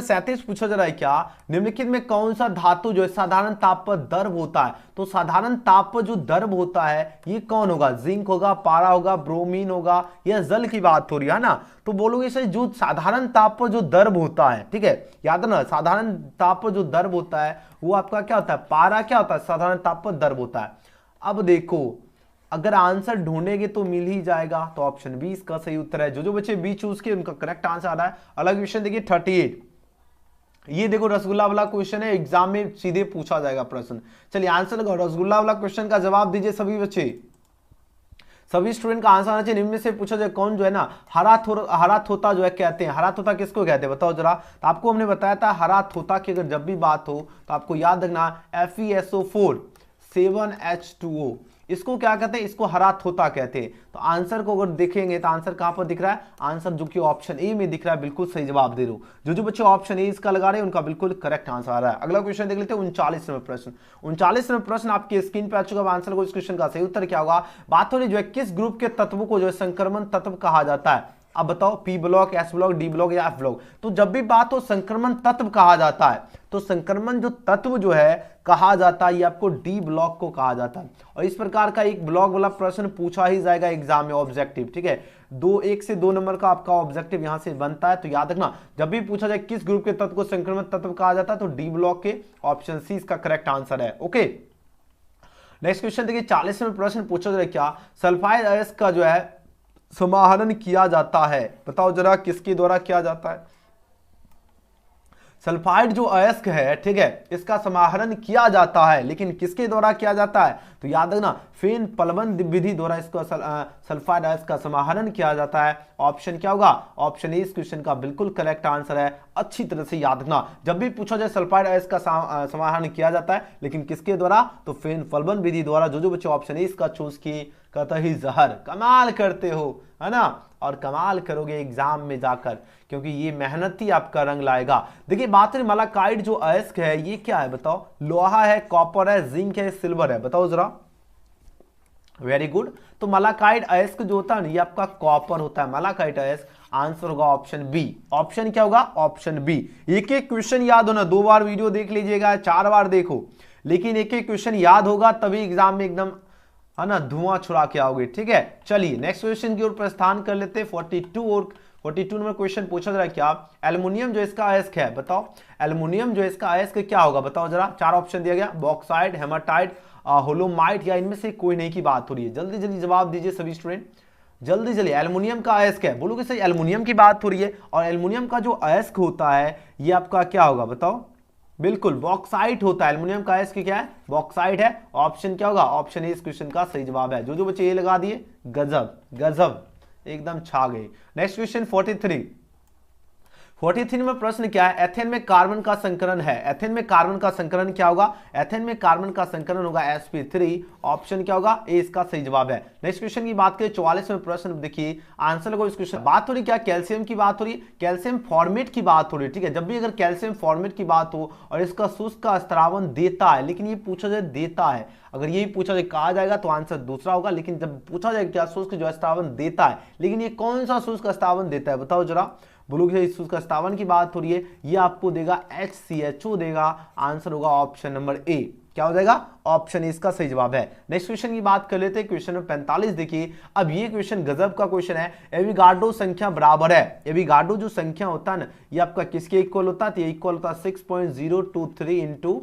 37 पूछा जा रहा है क्या, निम्नलिखित में कौन सा धातु जो है साधारण ताप पर द्रव होता है। तो साधारण ताप पर जो द्रव होता है ये कौन होगा, जिंक होगा, पारा होगा, ब्रोमीन होगा, या जल की बात हो रही है ना। तो बोलोगे सर जो साधारण ताप पर जो द्रव होता है, ठीक है, याद ना साधारण ताप पर जो द्रव होता है वो आपका क्या होता है, पारा क्या होता है, साधारण ताप पर द्रव होता है। अब देखो अगर आंसर ढूंढेंगे तो मिल ही जाएगा, तो ऑप्शन बी इसका सही उत्तर है। जो बच्चे बी चूज किए उनका करेक्ट आंसर आ रहा है। अलग क्वेश्चन देखिए 38, ये देखो रसगुल्ला वाला क्वेश्चन है, एग्जाम में सीधे पूछा जाएगा प्रश्न। चलिए आंसर लगाओ, रसगुल्ला वाला क्वेश्चन का जवाब दीजिए सभी बच्चे, सभी स्टूडेंट का आंसर आना चाहिए। निम्न में से पूछा जाए कौन जो है ना हरा तोता जो है कहते हैं, हरा तोता किसको कहते हैं बताओ जरा। तो आपको हमने बताया था हरा तोता की अगर जब भी बात हो तो आपको याद रखना FeSO4 7H2O, इसको क्या कहते हैं, इसको हरा तोता कहते हैं। तो आंसर को अगर देखेंगे तो आंसर कहां पर दिख रहा है, आंसर जो कि ऑप्शन ए में दिख रहा है, बिल्कुल सही जवाब दे रहे हो। जो बच्चे ऑप्शन ए इसका लगा रहे हैं उनका बिल्कुल करेक्ट आंसर आ रहा है। अगला क्वेश्चन देख लेते हैं 39वां प्रश्न। 39वां प्रश्न आपकी स्क्रीन पे आ चुका है। आंसर को इस क्वेश्चन का सही उत्तर क्या होगा। बात हो रही जो है किस ग्रुप के तत्वों को जो है संक्रमण तत्व कहा जाता है। अब बताओ P block, S block, D block या F ब्लॉक। तो जब भी बात हो संक्रमण तत्व कहा जाता है तो संक्रमण जो तत्व जो है कहा जाता है ये आपको D ब्लॉक को कहा जाता है। और इस प्रकार का एक ब्लॉक वाला प्रश्न पूछा ही जाएगा एग्जाम में, ऑब्जेक्टिव, ठीक है। 1 से 2 नंबर का आपका ऑब्जेक्टिव यहां से बनता है। तो याद रखना जब भी पूछा जाए किस ग्रुप के तत्व को संक्रमण तत्व कहा जाता है तो D ब्लॉक के ऑप्शन सी इसका करेक्ट आंसर है। ओके नेक्स्ट क्वेश्चन देखिए 40वां प्रश्न पूछा जाए क्या, सल्फाइड अयस्क का जो है समाहरण किया जाता है, बताओ जरा किसके द्वारा किया जाता है। सल्फाइड जो अयस्क है, ठीक है, इसका समाहरण किया जाता है लेकिन किसके द्वारा किया जाता है। तो याद रखना फेन प्लवन विधि द्वारा इसको सल्फाइड अयस्क का समाहरण किया जाता है। ऑप्शन क्या होगा, ऑप्शन ए इस क्वेश्चन का बिल्कुल करेक्ट आंसर है। अच्छी तरह से याद रखना जब भी पूछा जाए सल्फाइड अयस्क का समाहरण किया जाता है लेकिन किसके द्वारा, तो फेन प्लवन विधि द्वारा। जो बच्चे ऑप्शन ए इसका चूज किए कतई जहर, कमाल करते हो, है ना, और कमाल करोगे एग्जाम में जाकर क्योंकि ये मेहनत ही आपका रंग लाएगा। देखिए बात है मलाकाइड जो अयस्क है ये क्या है बताओ, लोहा है, कॉपर है, जिंक है, सिल्वर है, बताओ जरा। वेरी गुड, तो मलाकाइड अयस्क जो होता है ना ये आपका कॉपर होता है, मलाकाइड अयस्क। आंसर होगा ऑप्शन बी। ऑप्शन क्या होगा, ऑप्शन बी। एक एक क्वेश्चन याद होना, 2 बार वीडियो देख लीजिएगा, 4 बार देखो, लेकिन एक एक क्वेश्चन याद होगा तभी एग्जाम में एकदम, है ना, धुआं छुड़ा के आओगे, ठीक है। चलिए नेक्स्ट क्वेश्चन की ओर प्रस्थान कर लेते हैं। 42 नंबर क्वेश्चन पूछा जा रहा है क्या, एल्युमिनियम जो इसका अयस्क है, बताओ एल्युमिनियम जो इसका अयस्क क्या होगा, बताओ जरा। 4 ऑप्शन दिया गया, बॉक्साइड, हेमाटाइट, होलोमाइट या इनमें से कोई नहीं की बात हो रही है। जल्दी जल्दी जवाब दीजिए सभी स्टूडेंट, जल्दी जल्दी। एल्युमिनियम का अयस्क है, बोलोगे सही एल्युमिनियम की बात हो रही है, और एल्युमिनियम का जो अयस्क होता है ये आपका क्या होगा बताओ। बिल्कुल बॉक्साइट होता है, एल्युमिनियम का अयस्क क्या है, बॉक्साइट है। ऑप्शन क्या होगा, ऑप्शन ए इस क्वेश्चन का सही जवाब है। जो बच्चे ये लगा दिए गजब गजब, एकदम छा गए। नेक्स्ट क्वेश्चन 43 43 नंबर प्रश्न क्या है, एथेन में कार्बन का संकरण है, एथेन में कार्बन का संकरण क्या होगा, एथेन में कार्बन का संकरण होगा sp3, ऑप्शन क्या होगा ए इसका सही जवाब है। नेक्स्ट क्वेश्चन की बात करें 44 नंबर प्रश्न, देखिए आंसर को इस क्वेश्चन बात हो रही क्या, कैल्शियम की बात हो रही है, कैल्शियम फॉर्मेट की बात हो रही है, ठीक है। जब भी अगर कैल्शियम फॉर्मेट की बात हो और इसका शुष्क का स्त्रावन देता है, लेकिन ये पूछा जाए देता है, अगर यही पूछा जाए कहा जाएगा तो आंसर दूसरा होगा, लेकिन जब पूछा जाए क्या शुष्क जो स्त्रावन देता है, लेकिन ये कौन सा शुष्क स्त्रावन देता है बताओ जरा, ब्लू के शुष्क स्त्रावन की बात हो रही है, ये आपको देगा HCHO देगा, आंसर होगा ऑप्शन नंबर ए, क्या हो जाएगा ऑप्शन इसका सही जवाब है। नेक्स्ट क्वेश्चन की बात कर लेते हैं, क्वेश्चन नंबर 45 देखिए। अब ये क्वेश्चन गजब का क्वेश्चन है, एविगाड्रो संख्या बराबर है, एविगाड्रो जो संख्या होता है ना, ये आपका किसके इक्वल होता है, तो ये इक्वल होता है 6.023 इंटू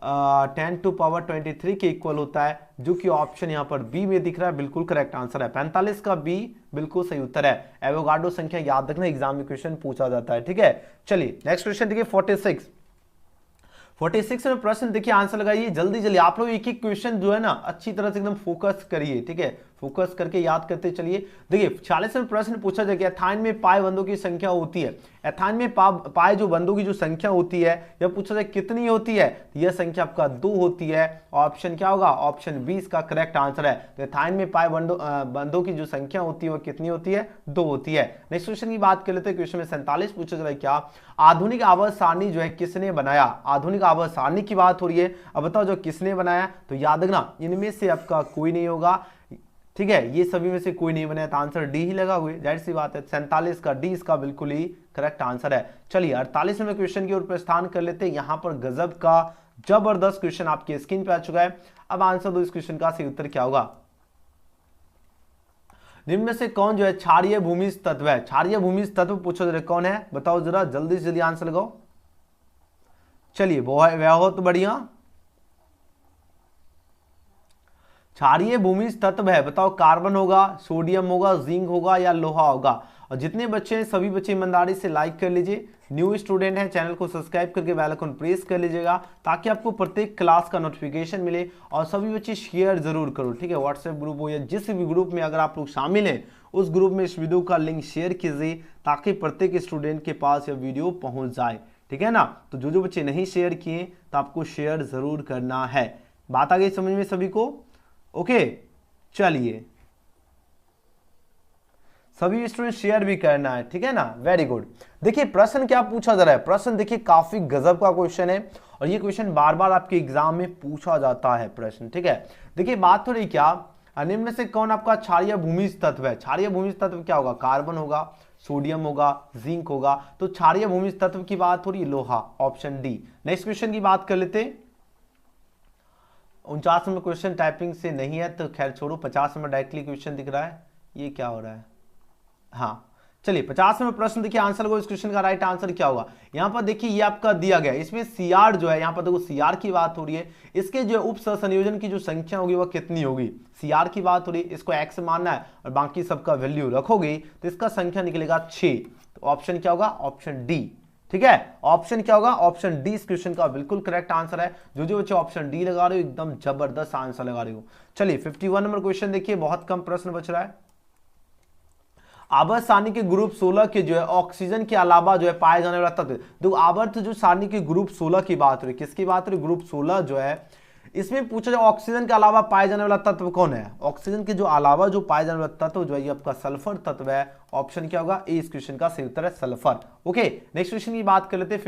10⁻23 के इक्वल होता है, जो कि ऑप्शन यहां पर बी में दिख रहा है, बिल्कुल करेक्ट आंसर है। 45 का बी बिल्कुल सही उत्तर है। एवोगाड्रो संख्या याद रखना, एग्जाम में क्वेश्चन पूछा जाता है, ठीक है। चलिए नेक्स्ट क्वेश्चन देखिए 46 में प्रश्न देखिए, आंसर लगाइए जल्दी जल्दी, आप लोग एक एक क्वेश्चन जो है ना अच्छी तरह से एकदम फोकस करिए, ठीक है, फोकस करके याद करते चलिए। देखिए 46 में प्रश्न पूछा जाए कि एथाइन में पाए बंधों की संख्या होती है, एथाइन में पाए जो बंधों की जो संख्या होती है, यह पूछा जाए कितनी होती है, यह संख्या आपका 2 होती है, ऑप्शन क्या होगा, ऑप्शन बी इसका करेक्ट आंसर है। तो एथाइन में पाए बंधों की जो संख्या होती है वह कितनी होती है, 2 होती है। नेक्स्ट क्वेश्चन की बात कर लेते हैं, क्वेश्चन में 47 पूछा जा रहा है क्या, आधुनिक आवर्त सारणी जो है किसने बनाया, आधुनिक आवर्त सारणी की बात हो रही है, अब बताओ जो किसने बनाया, तो याद रखना इनमें से आपका कोई नहीं होगा, ठीक है, ये सभी में से कोई नहीं बनाया, तो आंसर डी ही लगा हुए, जाहिर सी बात है। 47 का डी इसका बिल्कुल ही करेक्ट आंसर है। चलिए 48 नंबर क्वेश्चन की ओर प्रस्थान कर लेते हैं। यहां पर गजब का जबरदस्त क्वेश्चन आपके स्क्रीन पे आ चुका है। अब आंसर दो इस क्वेश्चन का, सही उत्तर क्या होगा, निम्न में से कौन जो है क्षारीय भूमिज तत्व है, क्षारीय भूमिज तत्व पूछो जरा कौन है, बताओ जरा जल्दी से जल्दी आंसर लगाओ। चलिए बहुत बढ़िया, क्षारीय भूमिज तत्व है, बताओ कार्बन होगा, सोडियम होगा, जिंक होगा या लोहा होगा। और जितने बच्चे हैं सभी बच्चे ईमानदारी से लाइक कर लीजिए, न्यू स्टूडेंट है चैनल को सब्सक्राइब करके बेल आइकन प्रेस कर लीजिएगा, ताकि आपको प्रत्येक क्लास का नोटिफिकेशन मिले। और सभी बच्चे शेयर जरूर करो, ठीक है, व्हाट्सएप ग्रुप हो या जिस भी ग्रुप में अगर आप लोग शामिल हैं, उस ग्रुप में इस वीडियो का लिंक शेयर कीजिए, ताकि प्रत्येक स्टूडेंट के पास यह वीडियो पहुंच जाए, ठीक है ना। तो जो बच्चे नहीं शेयर किए तो आपको शेयर जरूर करना है। बात आ गई समझ में सभी को, ओके। चलिए सभी स्टूडेंट शेयर भी करना है, ठीक है ना, वेरी गुड। देखिए प्रश्न क्या पूछा जा रहा है, प्रश्न देखिए काफी गजब का क्वेश्चन है, और ये क्वेश्चन बार बार आपके एग्जाम में पूछा जाता है प्रश्न, ठीक है। देखिए बात हो रही क्या, निम्न में से कौन आपका क्षारीय भूमिज तत्व है, क्षारीय भूमिज तत्व क्या होगा, कार्बन होगा, सोडियम होगा, जिंक होगा। तो क्षारीय भूमिज तत्व की बात हो रही है लोहा, ऑप्शन डी। नेक्स्ट क्वेश्चन की बात कर लेते, 49 नंबर क्वेश्चन टाइपिंग से नहीं है तो खैर छोड़ो, 50 नंबर डायरेक्टली क्वेश्चन दिख रहा है, ये क्या हो रहा है, हाँ चलिए 50 नंबर प्रश्न देखिए, आंसर को इस क्वेश्चन का राइट आंसर क्या होगा। यहां पर देखिए ये आपका दिया गया, इसमें सीआर जो है, यहां पर देखो सीआर की बात हो रही है, इसके जो उप संयोजन की जो संख्या होगी वह कितनी होगी, सीआर की बात हो रही है, इसको एक्स मानना है और बाकी सबका वैल्यू रखोगे तो इसका संख्या निकलेगा 6। तो ऑप्शन क्या होगा, ऑप्शन डी, ठीक है, ऑप्शन क्या होगा, ऑप्शन डी इस क्वेश्चन का बिल्कुल करेक्ट आंसर है। जो बच्चे ऑप्शन डी लगा रहे हो एकदम जबरदस्त आंसर लगा रहे हो। चलिए 51 नंबर क्वेश्चन देखिए, बहुत कम प्रश्न बच रहा है। आवर्त सारणी के ग्रुप 16 के जो है ऑक्सीजन के अलावा जो है पाए जाने वाला तत्व, तो आवर्त जो सारणी के ग्रुप 16 की बात हो रही है, किसकी बात हो रही है, ग्रुप 16 जो है, इसमें पूछा जाए ऑक्सीजन के अलावा पाए जाने वाला तत्व कौन है, ऑक्सीजन के जो अलावा जो पाए जाने वाला तत्व जो है ये आपका सल्फर तत्व है, ऑप्शन क्या होगा, ए इस क्वेश्चन का सही उत्तर है सल्फर। ओके नेक्स्ट क्वेश्चन की बात कर लेते हैं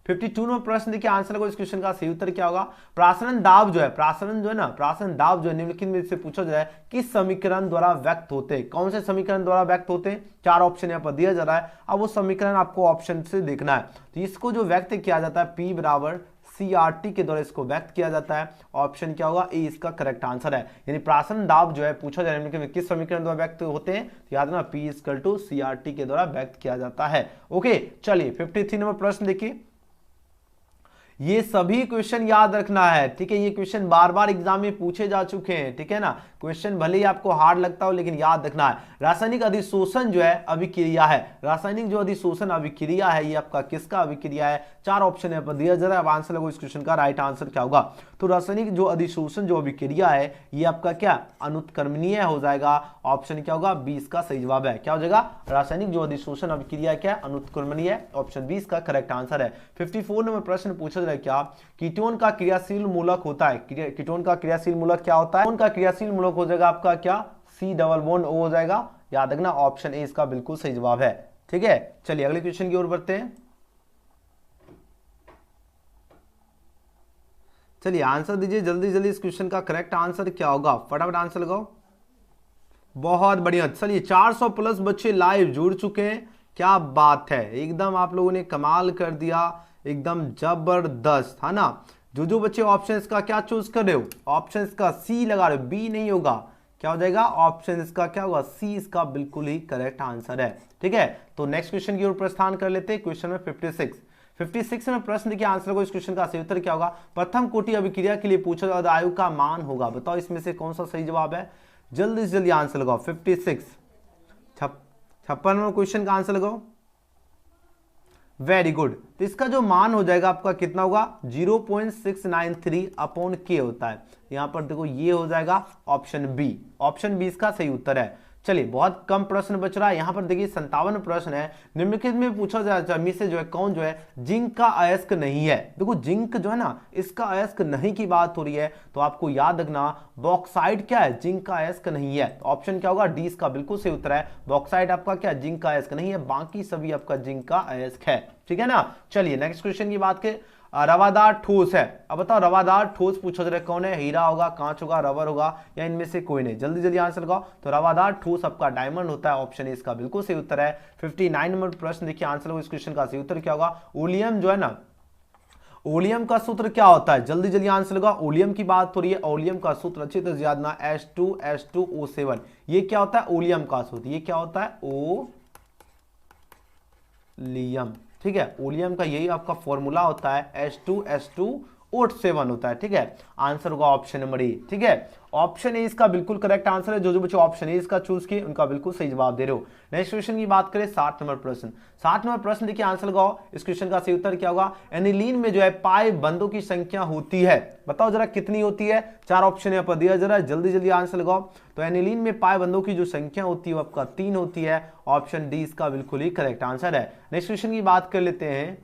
52 में प्रश्न देखिए, आंसर को इस क्वेश्चन का सही उत्तर क्या होगा, प्रासरण दाब जो है, प्रासरण जो है ना, प्रासरण दाब जो है निम्नलिखित में से पूछा जाए किस समीकरण द्वारा व्यक्त होते हैं, कौन से समीकरण द्वारा व्यक्त होते हैं, 4 ऑप्शन यहाँ पर दिया जा रहा है। अब वो समीकरण आपको ऑप्शन से देखना है, तो इसको जो व्यक्त किया जाता है P बराबर CRT के द्वारा इसको व्यक्त किया जाता है, ऑप्शन क्या होगा, ए इसका करेक्ट आंसर है। यानी प्रासरण दाब जो है पूछा जाए किस समीकरण द्वारा व्यक्त होते हैं, तो याद रखना P = CRT के द्वारा व्यक्त किया जाता है। ओके चलिए 53 नंबर प्रश्न देखिए, ये सभी क्वेश्चन याद रखना है, ठीक है, ये क्वेश्चन बार बार एग्जाम में पूछे जा चुके हैं, ठीक है ना, क्वेश्चन भले ही आपको हार्ड लगता हो लेकिन याद रखना है। रासायनिक अधिशोषण जो है अभिक्रिया है, रासायनिक जो अधिशोषण अभिक्रिया है ये आपका किसका अभिक्रिया है, 4 ऑप्शन यहाँ पर दिया जा रहा है। अब आंसर लगो इस क्वेश्चन का राइट आंसर क्या होगा, तो रासायनिक जो अधिशोषण जो अभिक्रिया है ये आपका क्या अनुत्क्रमणीय हो जाएगा। ऑप्शन क्या होगा, 20 का सही जवाब है। क्या हो जाएगा, रासायनिक जो अधिशोषण अभिक्रिया क्या अनुत्क्रमणीय, ऑप्शन 20 का करेक्ट आंसर है। 54 नंबर प्रश्न पूछा जाए क्या कीटोन का क्रियाशील मूलक होता है। कीटोन का क्रियाशील मूलक क्या होता है, कीटोन का क्रियाशील मूलक हो जाएगा आपका क्या C डबल बॉन्ड O हो जाएगा। याद रखना ऑप्शन ए इसका बिल्कुल सही जवाब है। ठीक है, चलिए अगले क्वेश्चन की ओर बढ़ते हैं। चलिए आंसर दीजिए जल्दी जल्दी, इस क्वेश्चन का करेक्ट आंसर क्या होगा, फटाफट आंसर लगाओ। बहुत बढ़िया, चलिए 400 प्लस बच्चे लाइव जुड़ चुके हैं, क्या बात है, एकदम आप लोगों ने कमाल कर दिया, एकदम जबरदस्त है ना। जो बच्चे ऑप्शन का क्या चूज कर रहे हो, ऑप्शन का सी लगा रहे हो, बी नहीं होगा, क्या हो जाएगा ऑप्शन इसका क्या होगा सी, इसका बिल्कुल ही करेक्ट आंसर है। ठीक है, तो नेक्स्ट क्वेश्चन की ओर प्रस्थान कर लेते हैं। क्वेश्चन में 56 में प्रश्न देखिए, आंसर को इस क्वेश्चन का सही उत्तर क्या होगा, प्रथम कोटि अभिक्रिया के लिए पूछा जाएगा आयु का मान होगा। बताओ इसमें से कौन सा सही जवाब है, जल्दी से जल्दी आंसर लगाओ। 56 56 में क्वेश्चन का आंसर लगाओ। वेरी गुड, तो इसका जो मान हो जाएगा आपका कितना होगा 0.693 अपॉन के होता है। यहां पर देखो ये हो जाएगा ऑप्शन बी, ऑप्शन बी इसका सही उत्तर है। चलिए बहुत कम प्रश्न बच रहा है, यहां पर देखिए 57 प्रश्न है। निम्नलिखित में पूछा जाए में से जो है कौन जो है जिंक का अयस्क नहीं है। देखो जिंक जो है ना इसका अयस्क नहीं की बात हो रही है, तो आपको याद रखना बॉक्साइड क्या है, जिंक का अयस्क नहीं है। तो ऑप्शन क्या होगा डी इसका बिल्कुल सही उत्तर है। बॉक्साइड आपका क्या जिंक का अयस्क नहीं है, बाकी सभी आपका जिंक का अयस्क है। ठीक है ना, चलिए नेक्स्ट क्वेश्चन की बात करें। रवादार ठोस है, अब बताओ रवादार ठोस पूछा जा रहा है कौन है, हीरा होगा, कांच होगा, रबर होगा, या इनमें से कोई नहीं। जल्दी जल्दी आंसर लगाओ। तो रवादार ठोस आपका डायमंड होता है, ऑप्शन ए इसका बिल्कुल सही उत्तर है। 59 नंबर प्रश्न देखिए, आंसर इस क्वेश्चन का सही उत्तर क्या होगा, ओलियम जो है ना, ओलियम का सूत्र क्या होता है, जल्दी जल्दी आंसर लगा। ओलियम की बात हो रही है, ओलियम का सूत्र अच्छी तरह से याद ना, H2SO7, ये क्या होता है ओलियम का सूत्र, ये क्या होता है ओलियम। ठीक है, ओलियम का यही आपका फॉर्मूला होता है, H2SO7 होता है। ठीक है, आंसर होगा ऑप्शन नंबर ए। ठीक है, ऑप्शन ए इसका बिल्कुल करेक्ट आंसर है। जो बच्चे ऑप्शन ए इसका चूज किए उनका बिल्कुल सही जवाब दे रहे हो। नेक्स्ट क्वेश्चन की बात करें 60 नंबर प्रश्न। 60 नंबर प्रश्न देखिए, आंसर लगाओ। इस क्वेश्चन का सही उत्तर क्या होगा, एनिलीन में जो है पाई बंधों की संख्या होती है, बताओ जरा कितनी होती है। 4 ऑप्शन यहाँ पर दिया जरा, जल्दी जल्दी आंसर लगाओ। तो एनिलीन में पाई बंधों की जो संख्या होती है वो आपका 3 होती है, ऑप्शन डी इसका बिल्कुल ही करेक्ट आंसर है। नेक्स्ट क्वेश्चन की बात कर लेते हैं।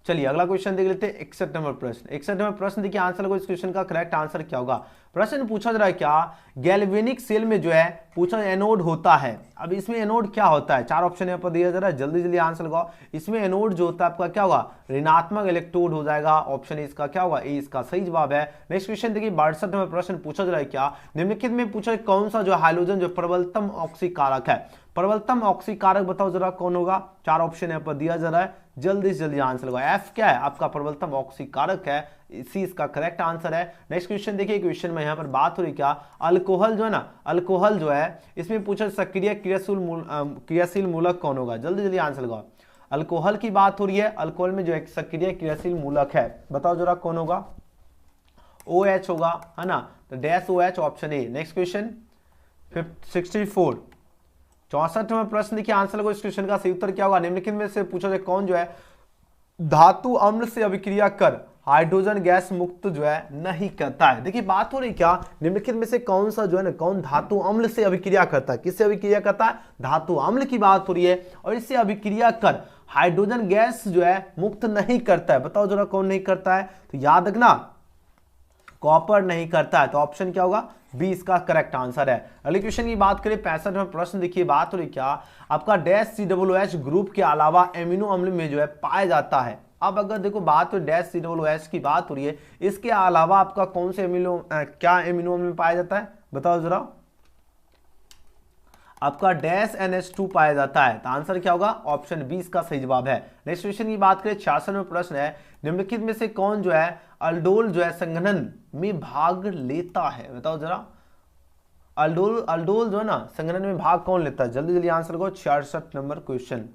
चलिए अगला क्वेश्चन देख लेते हैं 61 नंबर प्रश्न। 61 नंबर प्रश्न देखिए, आंसर को इस क्वेश्चन का करेक्ट आंसर क्या होगा। प्रश्न पूछा जा रहा है क्या गैल्वेनिक सेल में जो है पूछा एनोड होता है। अब इसमें एनोड क्या होता है, 4 ऑप्शन यहाँ पर दिया जा रहा है, जल्दी जल्दी आंसर लगाओ। इसमें एनोड जो होता है आपका क्या होगा ऋणात्मक इलेक्ट्रोड हो जाएगा, ऑप्शन इसका क्या होगा ए इसका सही जवाब है। नेक्स्ट क्वेश्चन देखिए 62 नंबर प्रश्न पूछा जा रहा है क्या निम्नलिखित में पूछा कौन सा जो हाइड्रोजन जो प्रबलतम ऑक्सीकारक है। प्रबलतम ऑक्सीकारक बताओ जरा कौन होगा, 4 ऑप्शन यहाँ पर दिया जा रहा है, जल्दी से जल्दी आंसर लगाओ। एफ क्या है आपका प्रबलतम ऑक्सीकारक है, सी इसका करेक्ट आंसर है। नेक्स्ट क्वेश्चन देखिए, क्वेश्चन में यहाँ पर बात हो रही क्या अल्कोहल जो है ना, अल्कोहल जो है इसमें पूछा सक्रिय क्रियाशील मूलक कौन होगा, जल्दी जल्दी आंसर लगाओ। अल्कोहल की बात हो रही है, अल्कोहल में जो एक सक्रिय क्रियाशील मूलक है, बताओ जरा कौन होगा, OH होगा है ना, तो dash OH option A. Next question 64 64 number प्रश्न देखिए, आंसर लगो। इस क्वेश्चन का सही उत्तर क्या होगा, निम्नलिखित में से पूछा जाए कौन जो है धातु अम्ल से अभिक्रिया कर हाइड्रोजन गैस मुक्त जो है नहीं करता है। देखिए बात हो रही क्या निम्नलिखित में से कौन सा जो है ना कौन धातु अम्ल से अभिक्रिया करता है, किससे अभिक्रिया करता है, धातु अम्ल की बात हो रही है, और इससे अभिक्रिया कर हाइड्रोजन गैस जो है मुक्त नहीं करता है। बताओ जरा कौन नहीं करता है, तो याद रखना कॉपर नहीं करता है, तो ऑप्शन क्या होगा बी इसका करेक्ट आंसर है। अगले क्वेश्चन की बात करें 65 में प्रश्न देखिए, बात हो रही क्या आपका डैश COOH ग्रुप के अलावा एमिनो अम्ल में जो है पाया जाता है। अब अगर देखो बात हो डैश COOH की बात हो रही है, इसके अलावा आपका कौन से क्या एमिनो अम्ल में पाया जाता है, बताओ जरा। आपका डैश NH2 पाया जाता है, तो आंसर क्या होगा ऑप्शन बी इसका सही जवाब है। नेक्स्ट क्वेश्चन की बात करें 66 में प्रश्न है, निम्नलिखित में से कौन जो है अल्डोल जो है संघनन में भाग लेता है, बताओ जरा। अल्डोल जो है ना संघनन में भाग कौन लेता है, जल्दी जल्दी आंसर को। 66 नंबर क्वेश्चन,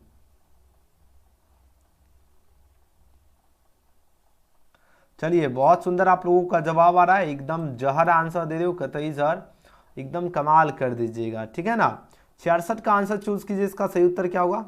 चलिए बहुत सुंदर आप लोगों का जवाब आ रहा है, एकदम जहर आंसर दे रहे हो, कतई जहर, एकदम कमाल कर दीजिएगा, ठीक है ना। 66 का आंसर चूज कीजिए, इसका सही उत्तर क्या होगा।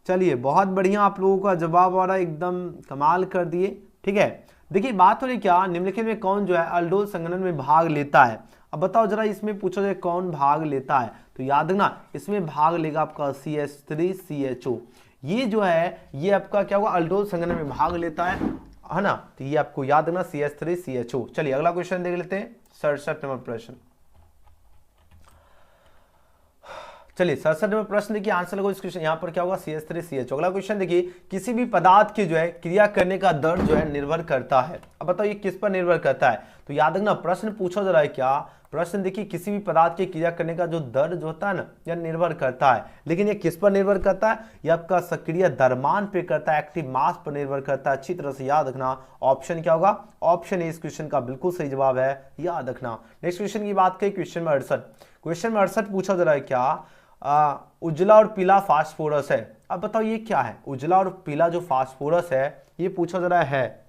चलिए बहुत बढ़िया, आप लोगों का जवाब आ रहा है, एकदम कमाल कर दिए। ठीक है, देखिए बात हो रही क्या, निम्नलिखित में कौन जो है अल्डोल संघनन में भाग लेता है। अब बताओ जरा, इसमें पूछा जाए कौन भाग लेता है, तो याद रखना इसमें भाग लेगा आपका CH3CHO। ये जो है ये आपका क्या होगा, अल्डोल संघनन में भाग लेता है ना, तो ये आपको याद रखना CH3CHO। चलिए अगला क्वेश्चन देख लेते हैं, 67 नंबर प्रश्न। चलिए 67 नंबर प्रश्न देखिए, आंसर लगो इस क्वेश्चन, यहां पर क्या होगा CH3CHO। अगला क्वेश्चन देखिए, किसी भी पदार्थ की जो है क्रिया करने का दर जो है निर्भर करता है। अब बताओ ये किस पर निर्भर करता है, तो याद रखना प्रश्न पूछा जा रहा है क्या, प्रश्न देखिए किसी भी पदार्थ की क्रिया करने का जो दर जो होता है ना, यह निर्भर करता है, लेकिन ये किस पर निर्भर करता है, ये आपका सक्रिय द्रव्यमान पे करता है, एक्टिव मास पर निर्भर करता है। अच्छी तरह से याद रखना, ऑप्शन क्या होगा, ऑप्शन ए इस क्वेश्चन का बिल्कुल सही जवाब है, याद रखना। नेक्स्ट क्वेश्चन की बात करें, क्वेश्चन में 68, क्वेश्चन में 68 पूछा जा रहा है क्या, उजला और पीला फास्फोरस है। अब बताओ ये क्या है, उजला और पीला जो फास्फोरस है ये पूछा जा रहा है।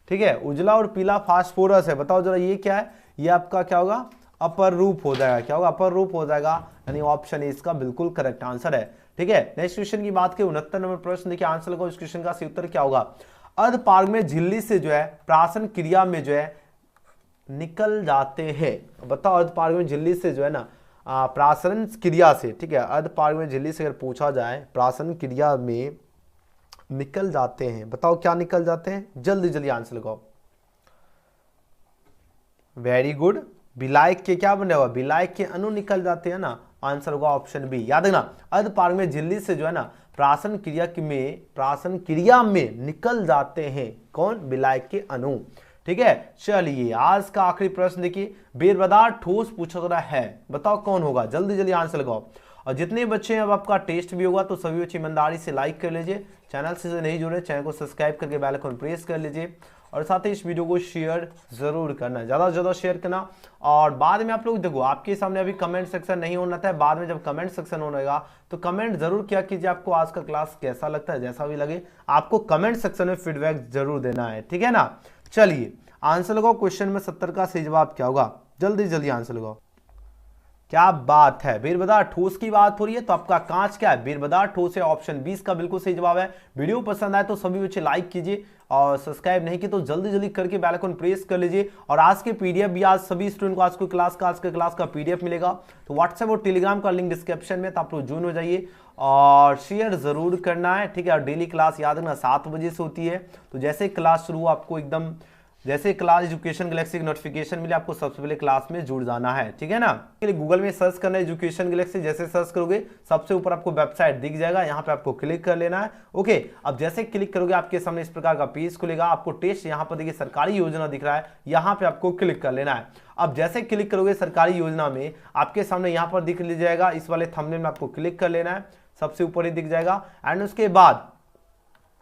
ठीक है, उजला और पीला फास्फोरस है, बताओ जरा ये क्या है, ये आपका क्या होगा, अपर रूप हो जाएगा, क्या होगा, अपर रूप हो जाएगा, यानी ऑप्शन ए इसका बिल्कुल करेक्ट आंसर है। ठीक है, नेक्स्ट क्वेश्चन की बात करें, 69 नंबर प्रश्न देखिए, आंसर लगाओ इस क्वेश्चन का सही उत्तर क्या होगा। अर्धपारग में झिल्ली से जो है प्राशन क्रिया में जो है निकल जाते हैं। बताओ अर्धपारग में झिल्ली से जो है ना प्राशन क्रिया से, ठीक है, अर्धपारग में झिल्ली से अगर पूछा जाए प्राशन क्रिया में निकल जाते हैं, बताओ क्या निकल जाते हैं, जल्दी जल्दी आंसर लगाओ। वेरी गुड, विलायक के क्या बने हुआ, विलायक के अणु निकल जाते हैं ना, आंसर होगा ऑप्शन बी। याद रखना अर्धपारग में झिल्ली से जो है ना प्राशन क्रिया में निकल जाते हैं, कौन, विलायक के अणु। ठीक है, चलिए आज का आखिरी प्रश्न देखिए, बेरबदार ठोस पूछा जा रहा है, बताओ कौन होगा, जल्दी जल्दी आंसर लगाओ। और जितने बच्चे अब आपका टेस्ट भी होगा तो सभी बच्चे ईमानदारी से लाइक कर लीजिए, चैनल से नहीं जुड़े चैनल को सब्सक्राइब करके बेल आइकन प्रेस कर लीजिए, और साथ ही इस वीडियो को शेयर जरूर करना, ज़्यादा से ज़्यादा शेयर करना। और बाद में आप लोग देखो, आपके सामने अभी कमेंट सेक्शन नहीं होना था, बाद में जब कमेंट सेक्शन होगा तो कमेंट जरूर क्या कीजिए, आपको आज का क्लास कैसा लगता है, जैसा भी लगे आपको कमेंट सेक्शन में फीडबैक जरूर देना है। ठीक है ना, चलिए आंसर लगाओ, क्वेश्चन में 70 का सही जवाब क्या होगा, जल्दी जल्दी आंसर लगाओ। क्या बात है, बेरबदार ठोस की बात हो रही है, तो आपका कांच क्या है, बेरबदार ठोस है, ऑप्शन 20 का बिल्कुल सही जवाब है। वीडियो पसंद आए तो सभी बच्चे लाइक कीजिए, और सब्सक्राइब नहीं किए तो जल्दी जल्दी करके बेल आइकन प्रेस कर लीजिए। और आज के पीडीएफ भी, आज सभी स्टूडेंट को आज के क्लास का पीडीएफ मिलेगा, तो व्हाट्सएप और टेलीग्राम का लिंक डिस्क्रिप्शन में, तो आप लोग ज्वाइन हो जाइए और शेयर जरूर करना है। ठीक है, और डेली क्लास याद रखना 7 बजे से होती है, तो जैसे क्लास शुरू आपको एकदम जैसे क्लास एजुकेशन गैलेक्सी की नोटिफिकेशन मिले, आपको सबसे पहले क्लास में जुड़ जाना है। ठीक है ना, के लिए गूगल में सर्च करना है एजुकेशन गैलेक्सी, जैसे सर्च करोगे सबसे ऊपर आपको वेबसाइट दिख जाएगा, यहाँ पे आपको क्लिक कर लेना है। ओके, अब जैसे क्लिक करोगे आपके सामने इस प्रकार का पेज खुलेगा, आपको टेस्ट यहाँ पर देखिए सरकारी योजना दिख रहा है, यहाँ पे आपको क्लिक कर लेना है। अब जैसे क्लिक करोगे सरकारी योजना में आपके सामने यहाँ पर दिख लीजिएगा, इस वाले थंबनेल में आपको क्लिक कर लेना है, सबसे ऊपर ही दिख जाएगा। एंड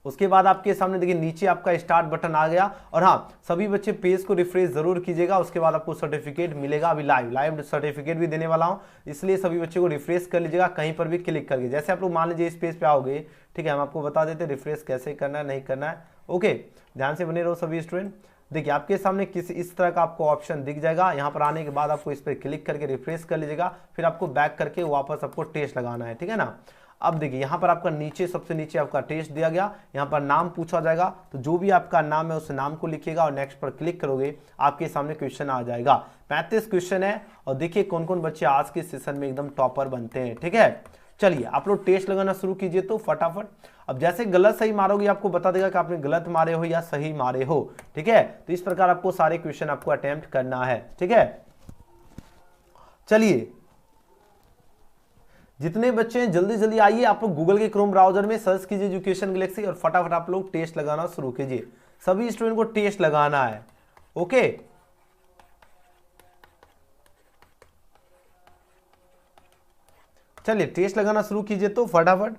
उसके बाद आपके सामने देखिए नीचे आपका स्टार्ट बटन आ गया। और हाँ, सभी बच्चे पेज को रिफ्रेश जरूर कीजिएगा, उसके बाद आपको सर्टिफिकेट मिलेगा, अभी लाइव सर्टिफिकेट भी देने वाला हूं, इसलिए सभी बच्चों को रिफ्रेश कर लीजिएगा कहीं पर भी क्लिक करके। जैसे आप लोग मान लीजिए इस पेज पे आओगे, ठीक है, हम आपको बता देते रिफ्रेश कैसे करना है, नहीं करना है। ओके, ध्यान से बने रहो सभी स्टूडेंट। देखिए आपके सामने किसी इस तरह का आपको ऑप्शन दिख जाएगा, यहाँ पर आने के बाद आपको इस पर क्लिक करके रिफ्रेश कर लीजिएगा, फिर आपको बैक करके वापस आपको टेस्ट लगाना है। ठीक है ना, अब देखिए यहाँ पर आपका नीचे सबसे नीचे आपका टेस्ट दिया गया, यहाँ पर नाम पूछा जाएगा, तो जो भी आपका नाम है उस नाम को लिखिएगा और नेक्स्ट पर क्लिक करोगे, आपके सामने क्वेश्चन आ जाएगा। 35 क्वेश्चन है, और देखिए कौन कौन बच्चे आज के सेशन में एकदम टॉपर बनते हैं। ठीक है, चलिए आप लोग टेस्ट लगाना शुरू कीजिए तो फटाफट। अब जैसे गलत सही मारोगे आपको बता देगा कि आपने गलत मारे हो या सही मारे हो। ठीक है, तो इस प्रकार आपको सारे क्वेश्चन आपको अटेम्प्ट करना है। ठीक है, चलिए जितने बच्चे हैं जल्दी जल्दी आइए, आप लोग गूगल के क्रोम ब्राउजर में सर्च कीजिए एजुकेशन गैलेक्सी, और फटाफट आप लोग टेस्ट लगाना शुरू कीजिए। सभी स्टूडेंट को टेस्ट लगाना है। ओके, चलिए टेस्ट लगाना शुरू कीजिए तो फटाफट।